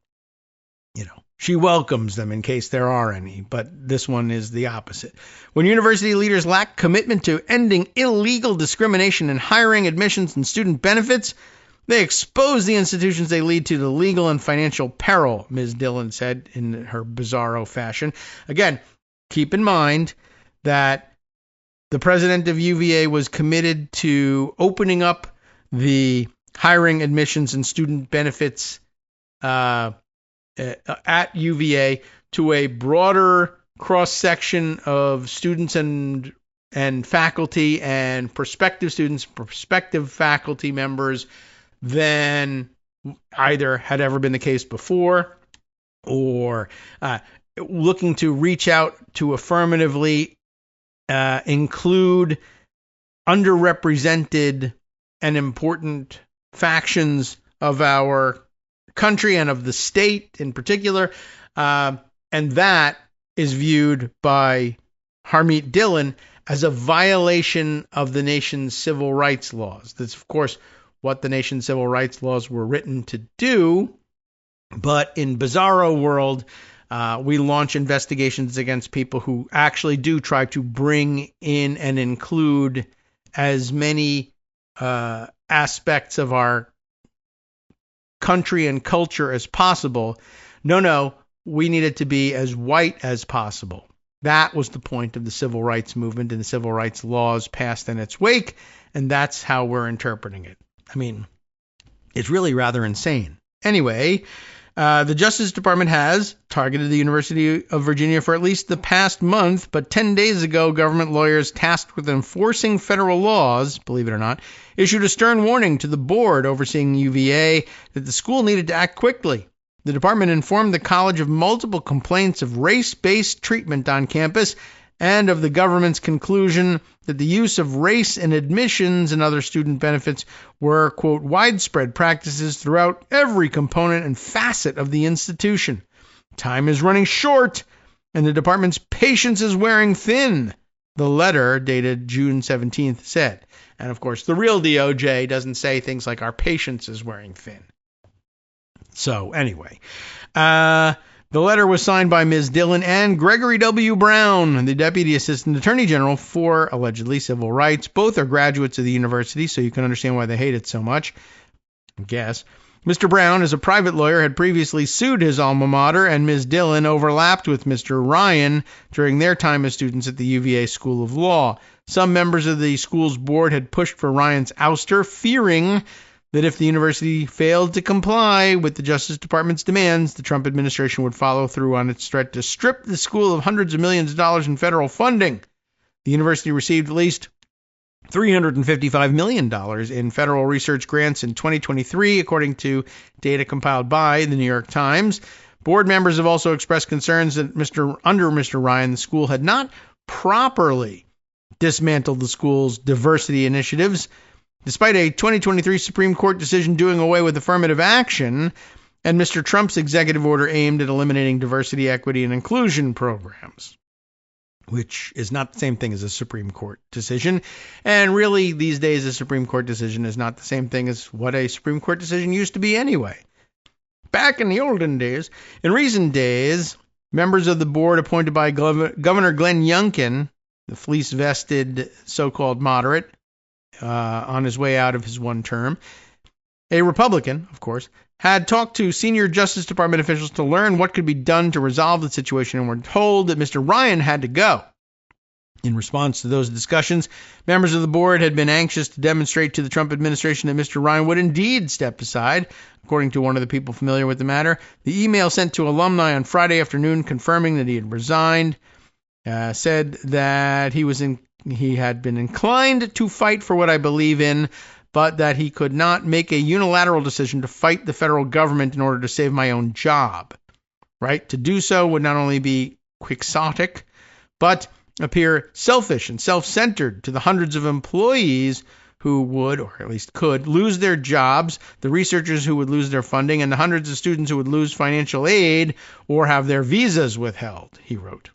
she welcomes them in case there are any, but this one is the opposite. When university leaders lack commitment to ending illegal discrimination in hiring, admissions, and student benefits, they expose the institutions they lead to legal and financial peril, Ms. Dillon said in her bizarro fashion. Again, keep in mind that the president of UVA was committed to opening up the hiring, admissions, and student benefits at UVA to a broader cross-section of students and faculty and prospective students, prospective faculty members than either had ever been the case before, or looking to reach out to affirmatively include underrepresented and important factions of our country and of the state in particular, and that is viewed by Harmeet Dillon as a violation of the nation's civil rights laws. That's, of course, what the nation's civil rights laws were written to do, but in bizarro world, we launch investigations against people who actually do try to bring in and include as many aspects of our country and culture as possible. No, we need it to be as white as possible. That was the point of the civil rights movement and the civil rights laws passed in its wake, and that's how we're interpreting it. I mean, it's really rather insane. Anyway, the Justice Department has targeted the University of Virginia for at least the past month, but 10 days ago, government lawyers tasked with enforcing federal laws, believe it or not, issued a stern warning to the board overseeing UVA that the school needed to act quickly. The department informed the college of multiple complaints of race-based treatment on campus and of the government's conclusion that the use of race in admissions and other student benefits were, quote, widespread practices throughout every component and facet of the institution. Time is running short, and the department's patience is wearing thin, the letter dated June 17th said. And, of course, the real DOJ doesn't say things like our patience is wearing thin. So, anyway, the letter was signed by Ms. Dillon and Gregory W. Brown, the Deputy Assistant Attorney General for, allegedly, civil rights. Both are graduates of the university, so you can understand why they hate it so much, I guess. Mr. Brown, as a private lawyer, had previously sued his alma mater, and Ms. Dillon overlapped with Mr. Ryan during their time as students at the UVA School of Law. Some members of the school's board had pushed for Ryan's ouster, fearing that if the university failed to comply with the Justice Department's demands, the Trump administration would follow through on its threat to strip the school of hundreds of millions of dollars in federal funding. The university received at least $355 million in federal research grants in 2023, according to data compiled by the New York Times. Board members have also expressed concerns that under Mr. Ryan, the school had not properly dismantled the school's diversity initiatives, despite a 2023 Supreme Court decision doing away with affirmative action and Mr. Trump's executive order aimed at eliminating diversity, equity, and inclusion programs, which is not the same thing as a Supreme Court decision. And really, these days, a Supreme Court decision is not the same thing as what a Supreme Court decision used to be anyway. Back in the olden days, in recent days, members of the board appointed by Governor Glenn Youngkin, the fleece-vested so-called moderate, on his way out of his one term, a Republican, of course, had talked to senior Justice Department officials to learn what could be done to resolve the situation and were told that Mr. Ryan had to go. In response to those discussions, members of the board had been anxious to demonstrate to the Trump administration that Mr. Ryan would indeed step aside. According to one of the people familiar with the matter, the email sent to alumni on Friday afternoon confirming that he had resigned said that he had been inclined to fight for what I believe in, but that he could not make a unilateral decision to fight the federal government in order to save my own job. Right? To do so would not only be quixotic, but appear selfish and self-centered to the hundreds of employees who would, or at least could, lose their jobs, the researchers who would lose their funding, and the hundreds of students who would lose financial aid or have their visas withheld, he wrote.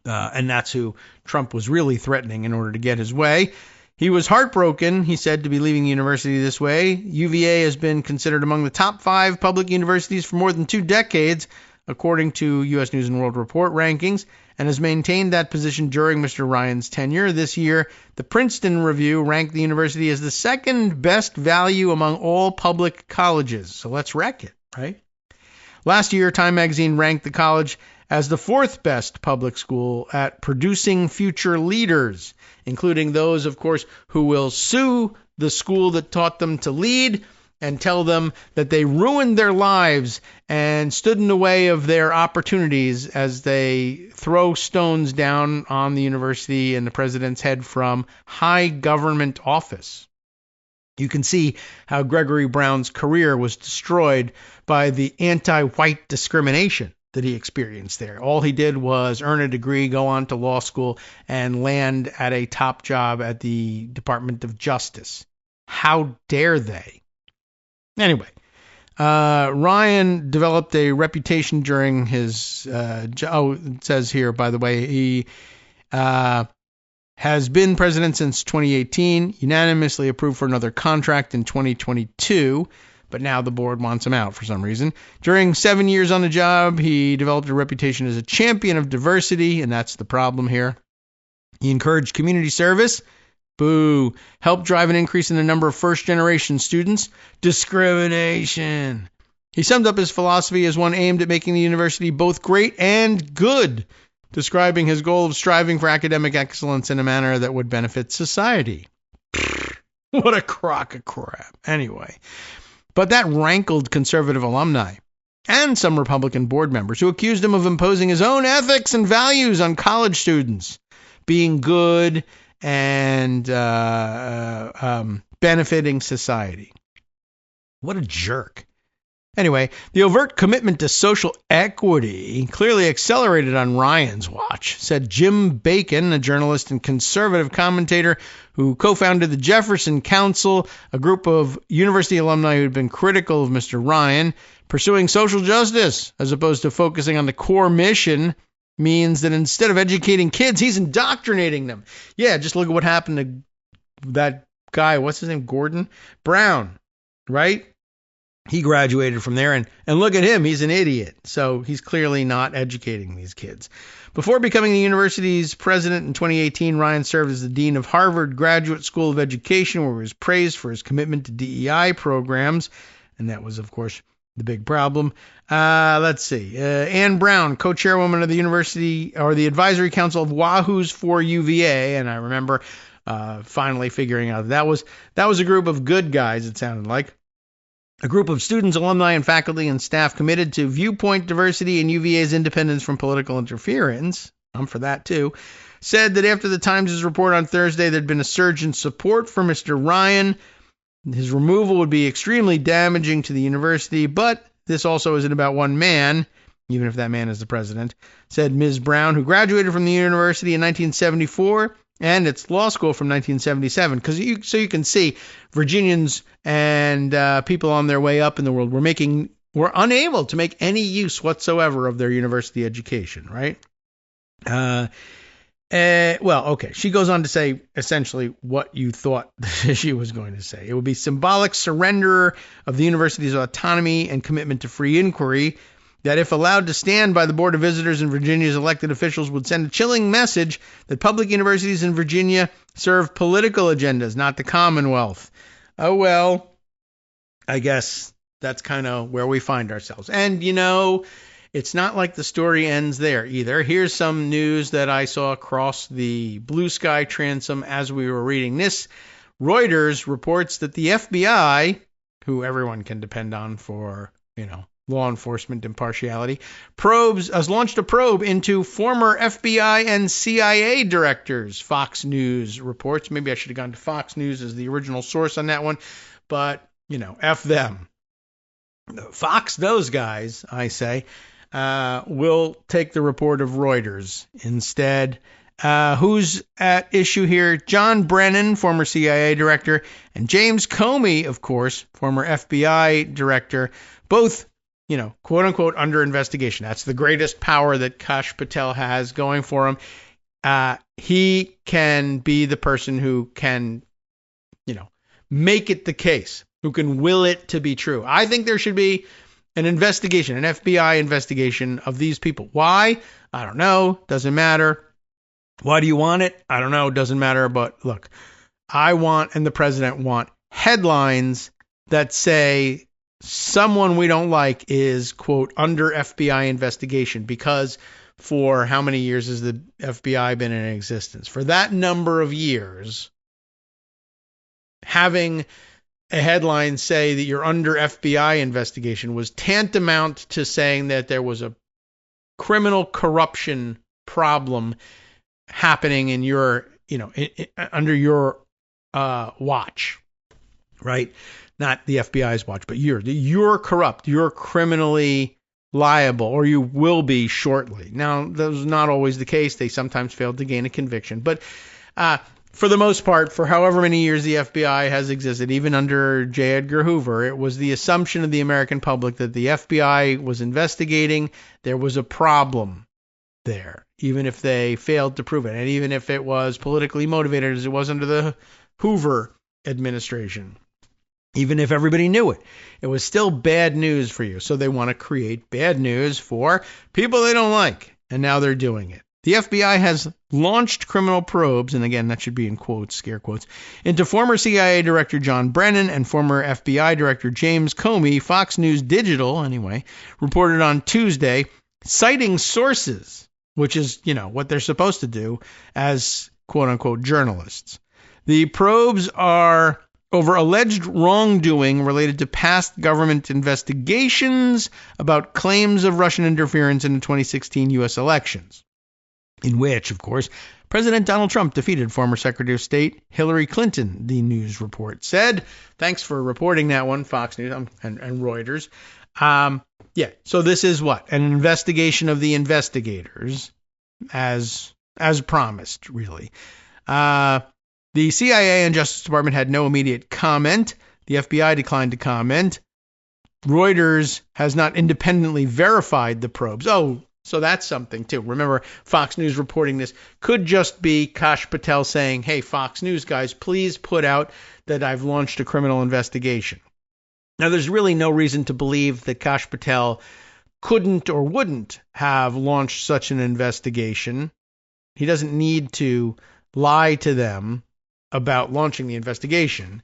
And that's who Trump was really threatening in order to get his way. He was heartbroken, he said, to be leaving the university this way. UVA has been considered among the top 5 public universities for more than 2 decades, according to U.S. News & World Report rankings, and has maintained that position during Mr. Ryan's tenure. This year, the Princeton Review ranked the university as the second best value among all public colleges. So let's wreck it, right? Last year, Time magazine ranked the college as the 4th best public school at producing future leaders, including those, of course, who will sue the school that taught them to lead and tell them that they ruined their lives and stood in the way of their opportunities as they throw stones down on the university and the president's head from high government office. You can see how Gregory Brown's career was destroyed by the anti-white discrimination that he experienced there. All he did was earn a degree, go on to law school, and land at a top job at the Department of Justice. How dare they? Anyway, Ryan developed a reputation during his, it says here, by the way, he has been president since 2018, unanimously approved for another contract in 2022, but now the board wants him out for some reason. During 7 years on the job, he developed a reputation as a champion of diversity, and that's the problem here. He encouraged community service. Boo. Helped drive an increase in the number of first-generation students. Discrimination. He summed up his philosophy as one aimed at making the university both great and good, describing his goal of striving for academic excellence in a manner that would benefit society. What a crock of crap. Anyway. But that rankled conservative alumni and some Republican board members who accused him of imposing his own ethics and values on college students, being good and benefiting society. What a jerk. Anyway, the overt commitment to social equity clearly accelerated on Ryan's watch, said Jim Bacon, a journalist and conservative commentator who co-founded the Jefferson Council, a group of university alumni who had been critical of Mr. Ryan. Pursuing social justice, as opposed to focusing on the core mission, means that instead of educating kids, he's indoctrinating them. Yeah, just look at what happened to that guy, what's his name, Gordon Brown, right? He graduated from there, and look at him, he's an idiot. So he's clearly not educating these kids. Before becoming the university's president in 2018, Ryan served as the dean of Harvard Graduate School of Education, where he was praised for his commitment to DEI programs, and that was, of course, the big problem. Let's see. Ann Brown, co-chairwoman of the university, or the advisory council of Wahoos for UVA, and I remember finally figuring out that was a group of good guys, it sounded like. A group of students, alumni, and faculty and staff committed to viewpoint diversity and UVA's independence from political interference. I'm for that too, said that after the Times' report on Thursday, there'd been a surge in support for Mr. Ryan. His removal would be extremely damaging to the university, but this also isn't about one man, even if that man is the president, said Ms. Brown, who graduated from the university in 1974 and its law school from 1977. So you can see Virginians and people on their way up in the world were unable to make any use whatsoever of their university education, right? She goes on to say essentially what you thought she was going to say. It would be symbolic surrender of the university's autonomy and commitment to free inquiry that, if allowed to stand by the Board of Visitors and Virginia's elected officials, would send a chilling message that public universities in Virginia serve political agendas, not the Commonwealth. Oh, well, I guess that's kind of where we find ourselves. And, it's not like the story ends there either. Here's some news that I saw across the blue sky transom as we were reading this. Reuters reports that the FBI, who everyone can depend on for, law enforcement impartiality, has launched a probe into former FBI and CIA directors, Fox News reports. Maybe I should have gone to Fox News as the original source on that one, but, F them. Fox, those guys, I say, will take the report of Reuters instead. Who's at issue here? John Brennan, former CIA director, and James Comey, of course, former FBI director, both, quote unquote, under investigation. That's the greatest power that Kash Patel has going for him. He can be the person who can, make it the case, who can will it to be true. I think there should be an investigation, an FBI investigation of these people. Why? I don't know. Doesn't matter. Why do you want it? I don't know. Doesn't matter. But look, I want, and the president want, headlines that say someone we don't like is, quote, under FBI investigation, because for how many years has the FBI been in existence? For that number of years, having a headline say that you're under FBI investigation was tantamount to saying that there was a criminal corruption problem happening in your, under your watch, right? Not the FBI's watch, but you're corrupt, you're criminally liable, or you will be shortly. Now, that was not always the case. They sometimes failed to gain a conviction, but for the most part, for however many years the FBI has existed, even under J. Edgar Hoover, it was the assumption of the American public that the FBI was investigating. There was a problem there, even if they failed to prove it, and even if it was politically motivated as it was under the Hoover administration. Even if everybody knew it, it was still bad news for you. So they want to create bad news for people they don't like, and now they're doing it. The FBI has launched criminal probes, and again, that should be in quotes, scare quotes, into former CIA Director John Brennan and former FBI Director James Comey. Fox News Digital, anyway, reported on Tuesday, citing sources, which is, what they're supposed to do as quote-unquote journalists. The probes are over alleged wrongdoing related to past government investigations about claims of Russian interference in the 2016 U.S. elections, in which, of course, President Donald Trump defeated former Secretary of State Hillary Clinton, the news report said. Thanks for reporting that one, Fox News and Reuters. So this is what? An investigation of the investigators, as promised, really. The CIA and Justice Department had no immediate comment. The FBI declined to comment. Reuters has not independently verified the probes. Oh, so that's something too. Remember, Fox News reporting this could just be Kash Patel saying, hey, Fox News guys, please put out that I've launched a criminal investigation. Now, there's really no reason to believe that Kash Patel couldn't or wouldn't have launched such an investigation. He doesn't need to lie to them about launching the investigation.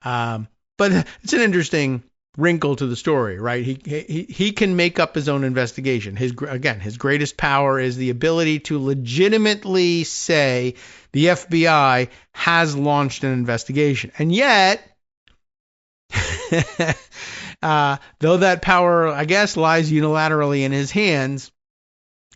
But it's an interesting wrinkle to the story, right? He can make up his own investigation. His greatest power is the ability to legitimately say the FBI has launched an investigation. And yet, though that power, I guess, lies unilaterally in his hands,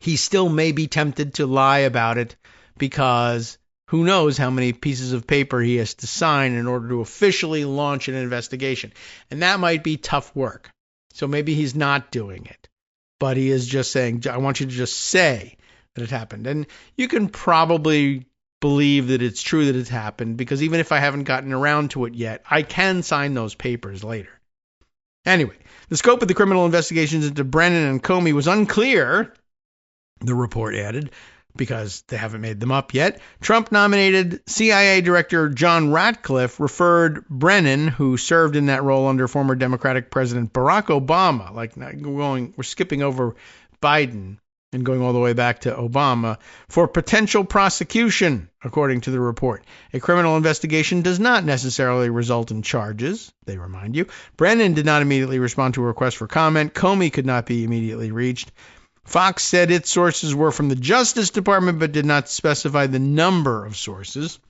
he still may be tempted to lie about it because who knows how many pieces of paper he has to sign in order to officially launch an investigation. And that might be tough work. So maybe he's not doing it. But he is just saying, I want you to just say that it happened. And you can probably believe that it's true that it's happened, because even if I haven't gotten around to it yet, I can sign those papers later. Anyway, the scope of the criminal investigations into Brennan and Comey was unclear, the report added, because they haven't made them up yet. Trump-nominated CIA Director John Ratcliffe referred Brennan, who served in that role under former Democratic President Barack Obama, we're skipping over Biden and going all the way back to Obama, for potential prosecution, according to the report. A criminal investigation does not necessarily result in charges, they remind you. Brennan did not immediately respond to a request for comment. Comey could not be immediately reached. Fox said its sources were from the Justice Department, but did not specify the number of sources.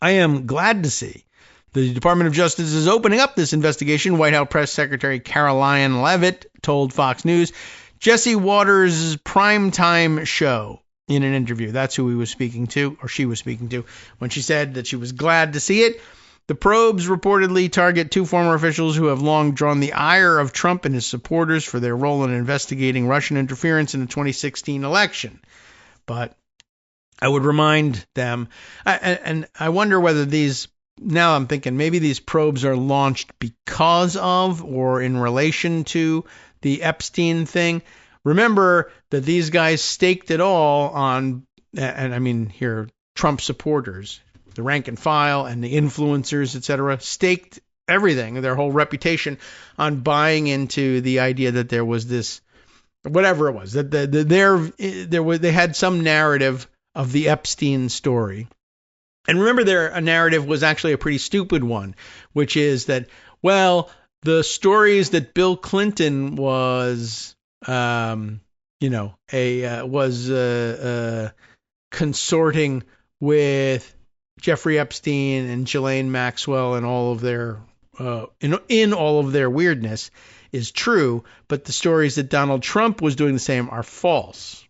I am glad to see the Department of Justice is opening up this investigation. White House Press Secretary Caroline Leavitt told Fox News. Jesse Waters' primetime show in an interview. That's who he was speaking to, or she was speaking to, when she said that she was glad to see it. The probes reportedly target two former officials who have long drawn the ire of Trump and his supporters for their role in investigating Russian interference in the 2016 election. But I would remind them, and I wonder whether these, now I'm thinking maybe these probes are launched because of or in relation to the Epstein thing. Remember that these guys staked it all on, and I mean here, Trump supporters, the rank and file and the influencers, etc., staked everything, their whole reputation, on buying into the idea that there was this, whatever it was, that they had some narrative of the Epstein story. And remember, a narrative was actually a pretty stupid one, which is that, well, the stories that Bill Clinton was, consorting with Jeffrey Epstein and Ghislaine Maxwell and all of their, in all of their weirdness, is true, but the stories that Donald Trump was doing the same are false.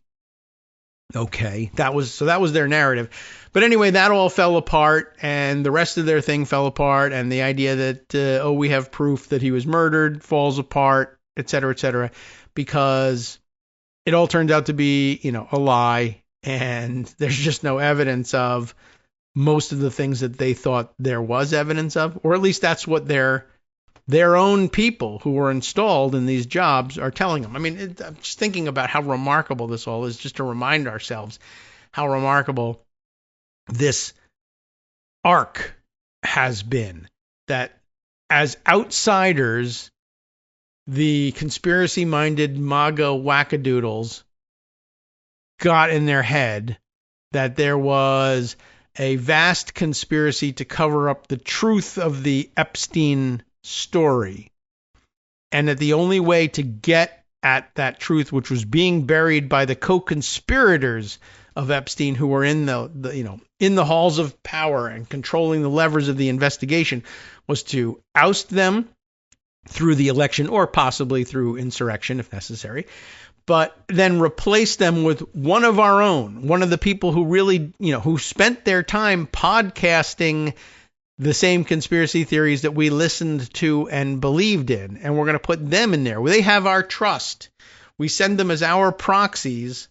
Okay, that was their narrative. But anyway, that all fell apart, and the rest of their thing fell apart, and the idea that, we have proof that he was murdered falls apart, et cetera, because it all turned out to be, a lie, and there's just no evidence of most of the things that they thought there was evidence of, or at least that's what their own people who were installed in these jobs are telling them. I mean, I'm just thinking about how remarkable this all is, just to remind ourselves how remarkable this arc has been, that as outsiders, the conspiracy-minded MAGA wackadoodles got in their head that there was a vast conspiracy to cover up the truth of the Epstein story, and that the only way to get at that truth, which was being buried by the co-conspirators of Epstein, who were in the halls of power and controlling the levers of the investigation, was to oust them through the election, or possibly through insurrection if necessary, but then replace them with one of our own, one of the people who really, who spent their time podcasting the same conspiracy theories that we listened to and believed in, and we're going to put them in there. They have our trust. We send them as our proxies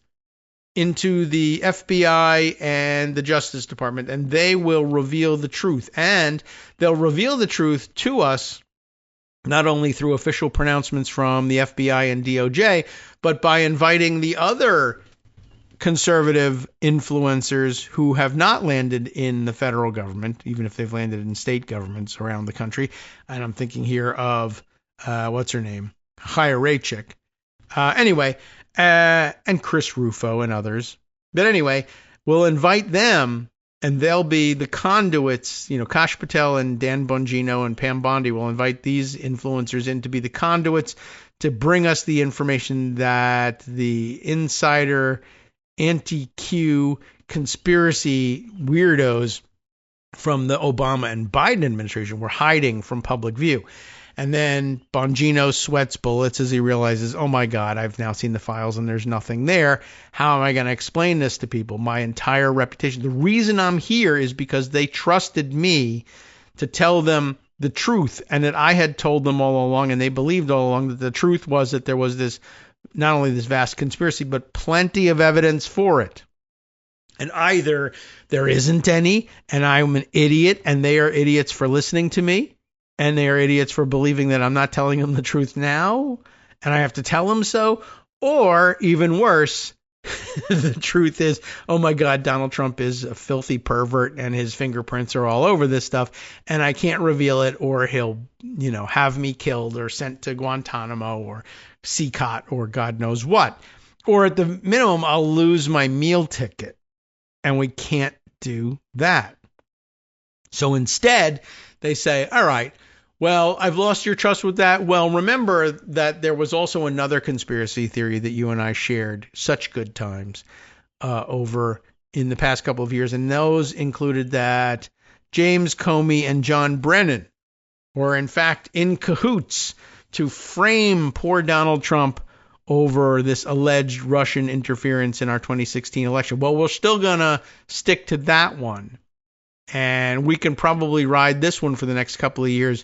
into the FBI and the Justice Department, and they will reveal the truth. And they'll reveal the truth to us not only through official pronouncements from the FBI and DOJ, but by inviting the other conservative influencers who have not landed in the federal government, even if they've landed in state governments around the country. And I'm thinking here of, what's her name? Chaya Raichik. And Chris Rufo and others. But anyway, we'll invite them, and they'll be the conduits. Kash Patel and Dan Bongino and Pam Bondi will invite these influencers in to be the conduits to bring us the information that the insider, anti-Q, conspiracy weirdos from the Obama and Biden administration were hiding from public view. And then Bongino sweats bullets as he realizes, oh my God, I've now seen the files and there's nothing there. How am I going to explain this to people? My entire reputation. The reason I'm here is because they trusted me to tell them the truth, and that I had told them all along, and they believed all along that the truth was that there was this, not only this vast conspiracy, but plenty of evidence for it. And either there isn't any, and I'm an idiot, and they are idiots for listening to me, and they are idiots for believing that I'm not telling them the truth now, and I have to tell them so, or even worse, the truth is, oh my God, Donald Trump is a filthy pervert and his fingerprints are all over this stuff, and I can't reveal it, or he'll, have me killed or sent to Guantanamo or CCOT or God knows what. Or at the minimum, I'll lose my meal ticket, and we can't do that. So instead, they say, all right, well, I've lost your trust with that. Well, remember that there was also another conspiracy theory that you and I shared such good times over in the past couple of years. And those included that James Comey and John Brennan were in fact in cahoots to frame poor Donald Trump over this alleged Russian interference in our 2016 election. Well, we're still going to stick to that one. And we can probably ride this one for the next couple of years.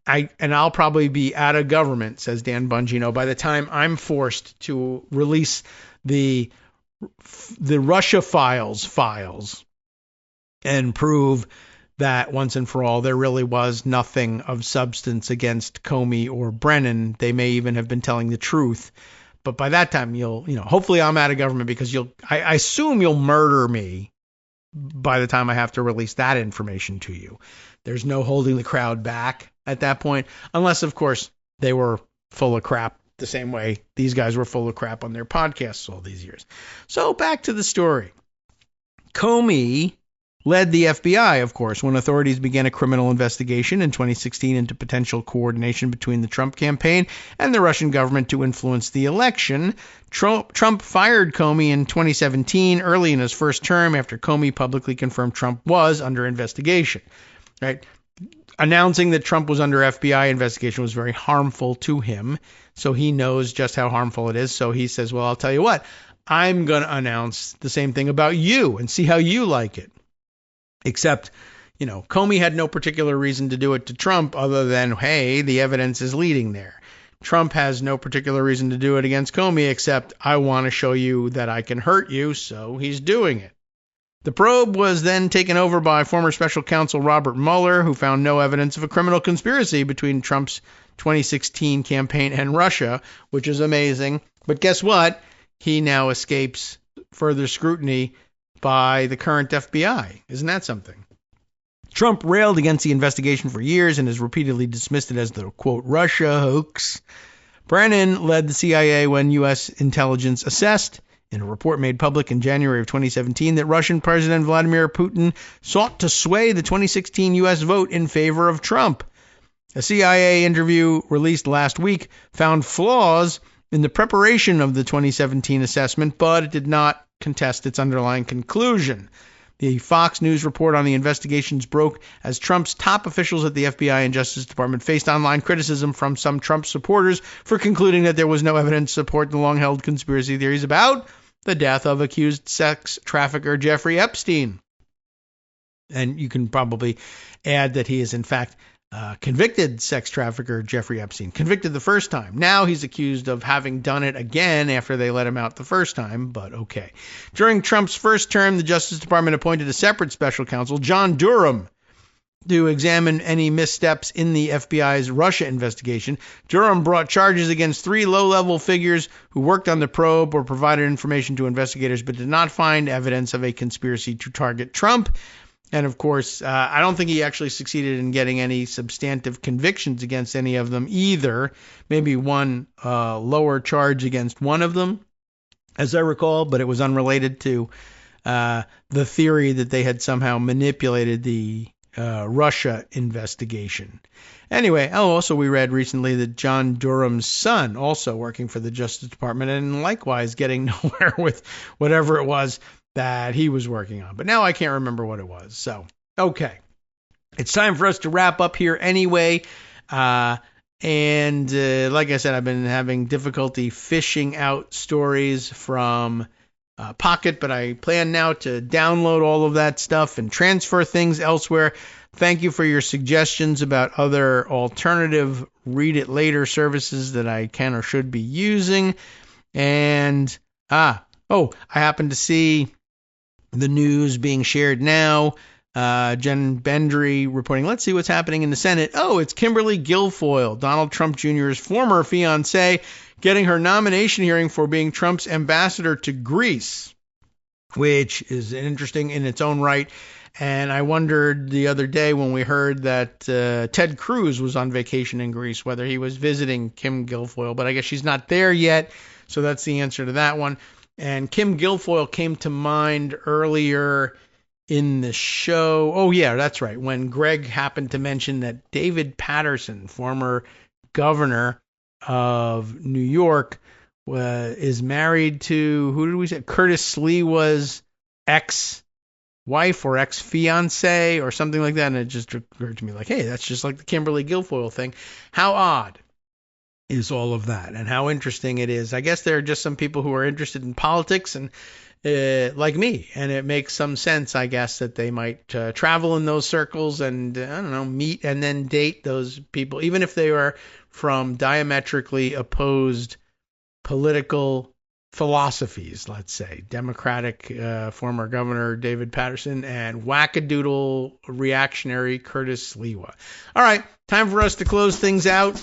I'll probably be out of government, says Dan Bongino, by the time I'm forced to release the Russia files and prove that once and for all there really was nothing of substance against Comey or Brennan. They may even have been telling the truth. But by that time, hopefully I'm out of government, because I assume you'll murder me by the time I have to release that information to you. There's no holding the crowd back at that point, unless, of course, they were full of crap the same way these guys were full of crap on their podcasts all these years. So back to the story. Comey led the FBI, of course, when authorities began a criminal investigation in 2016 into potential coordination between the Trump campaign and the Russian government to influence the election. Trump fired Comey in 2017, early in his first term, after Comey publicly confirmed Trump was under investigation. Right? Announcing that Trump was under FBI investigation was very harmful to him, so he knows just how harmful it is. So he says, well, I'll tell you what, I'm going to announce the same thing about you and see how you like it. Except, Comey had no particular reason to do it to Trump other than, hey, the evidence is leading there. Trump has no particular reason to do it against Comey except, I want to show you that I can hurt you, so he's doing it. The probe was then taken over by former special counsel Robert Mueller, who found no evidence of a criminal conspiracy between Trump's 2016 campaign and Russia, which is amazing. But guess what? He now escapes further scrutiny by the current FBI. Isn't that something? Trump railed against the investigation for years and has repeatedly dismissed it as the, quote, Russia hoax. Brennan led the CIA when U.S. intelligence assessed, in a report made public in January of 2017, that Russian President Vladimir Putin sought to sway the 2016 U.S. vote in favor of Trump. A CIA interview released last week found flaws in the preparation of the 2017 assessment, but it did not contest its underlying conclusion. The Fox News report on the investigations broke as Trump's top officials at the FBI and Justice Department faced online criticism from some Trump supporters for concluding that there was no evidence to support the long-held conspiracy theories about the death of accused sex trafficker Jeffery Epstein. And you can probably add that he is, in fact, convicted sex trafficker Jeffery Epstein. Convicted the first time. Now he's accused of having done it again after they let him out the first time, but okay. During Trump's first term, the Justice Department appointed a separate special counsel, John Durham, to examine any missteps in the FBI's Russia investigation. Durham brought charges against 3 low-level figures who worked on the probe or provided information to investigators, but did not find evidence of a conspiracy to target Trump. And of course, I don't think he actually succeeded in getting any substantive convictions against any of them either. Maybe one lower charge against one of them, as I recall, but it was unrelated to the theory that they had somehow manipulated the Russia investigation. Anyway, also we read recently that John Durham's son, also working for the Justice Department, and likewise getting nowhere with whatever it was that he was working on. But now I can't remember what it was. So, okay. it's time for us to wrap up here anyway. And like I said, I've been having difficulty fishing out stories from Pocket, but I plan now to download all of that stuff and transfer things elsewhere. Thank you for your suggestions about other alternative read it later services that I can or should be using. And I happen to see the news being shared now. Jen Bendry reporting, let's see what's happening in the Senate. Oh, it's Kimberly Guilfoyle, Donald Trump Jr.'s former fiancée, getting her nomination hearing for being Trump's ambassador to Greece, which is interesting in its own right. And I wondered the other day when we heard that Ted Cruz was on vacation in Greece, whether he was visiting Kim Guilfoyle, but I guess she's not there yet. So that's the answer to that one. And Kim Guilfoyle came to mind earlier in the show. Oh, yeah, that's right. When Greg happened to mention that David Paterson, former governor of New York, is married to, who did we say? Curtis Sliwa's ex-wife or ex-fiance or something like that. And it just occurred to me like, hey, that's just like the Kimberly Guilfoyle thing. How odd is all of that, and how interesting it is. I guess there are just some people who are interested in politics and like me, and it makes some sense, I guess, that they might travel in those circles and, I don't know, meet and then date those people, even if they are from diametrically opposed political philosophies, let's say. Democratic former Governor David Paterson and wackadoodle reactionary Curtis Sliwa. All right, time for us to close things out.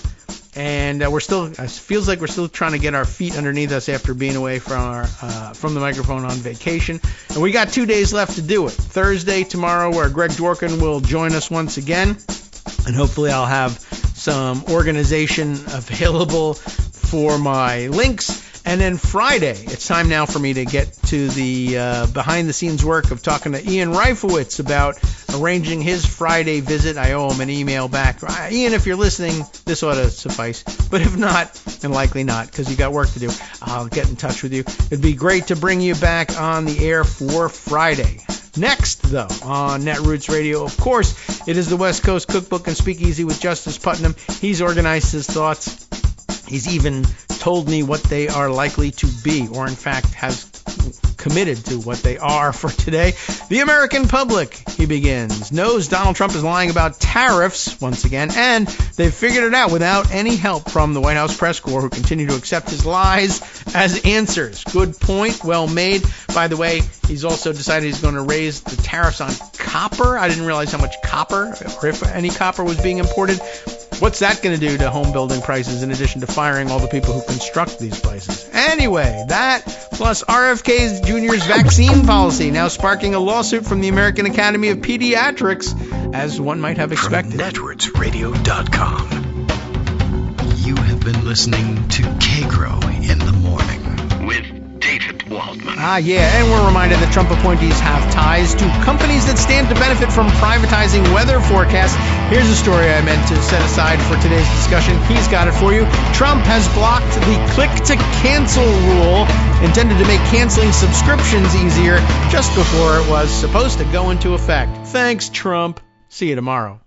And it feels like we're still trying to get our feet underneath us after being away from the microphone on vacation. And we got 2 days left to do it. Thursday, tomorrow, where Greg Dworkin will join us once again. And hopefully I'll have some organization available for my links. And then Friday, it's time now for me to get to the behind-the-scenes work of talking to Ian Reifowitz about arranging his Friday visit. I owe him an email back. Ian, if you're listening, this ought to suffice. But if not, and likely not, because you got work to do, I'll get in touch with you. It'd be great to bring you back on the air for Friday. Next, though, on Netroots Radio, of course, it is the West Coast Cookbook and Speakeasy with Justice Putnam. He's organized his thoughts. He's even told me what they are likely to be, or in fact has committed to what they are for today. The American public, he begins, knows Donald Trump is lying about tariffs once again, and they've figured it out without any help from the White House press corps, who continue to accept his lies as answers. Good point, well made. By the way, he's also decided he's going to raise the tariffs on copper. I didn't realize how much copper, or if any copper, was being imported. What's that going to do to home building prices in addition to firing all the people who construct these places? Anyway, that plus RFK Jr.'s vaccine policy now sparking a lawsuit from the American Academy of Pediatrics, as one might have expected. From netrootsradio.com. You have been listening to Kagro in the Morning with David Waldman. And we're reminded that Trump appointees have ties to companies that stand to benefit from privatizing weather forecasts. Here's a story I meant to set aside for today's discussion. He's got it for you. Trump has blocked the click-to-cancel rule intended to make canceling subscriptions easier just before it was supposed to go into effect. Thanks, Trump. See you tomorrow.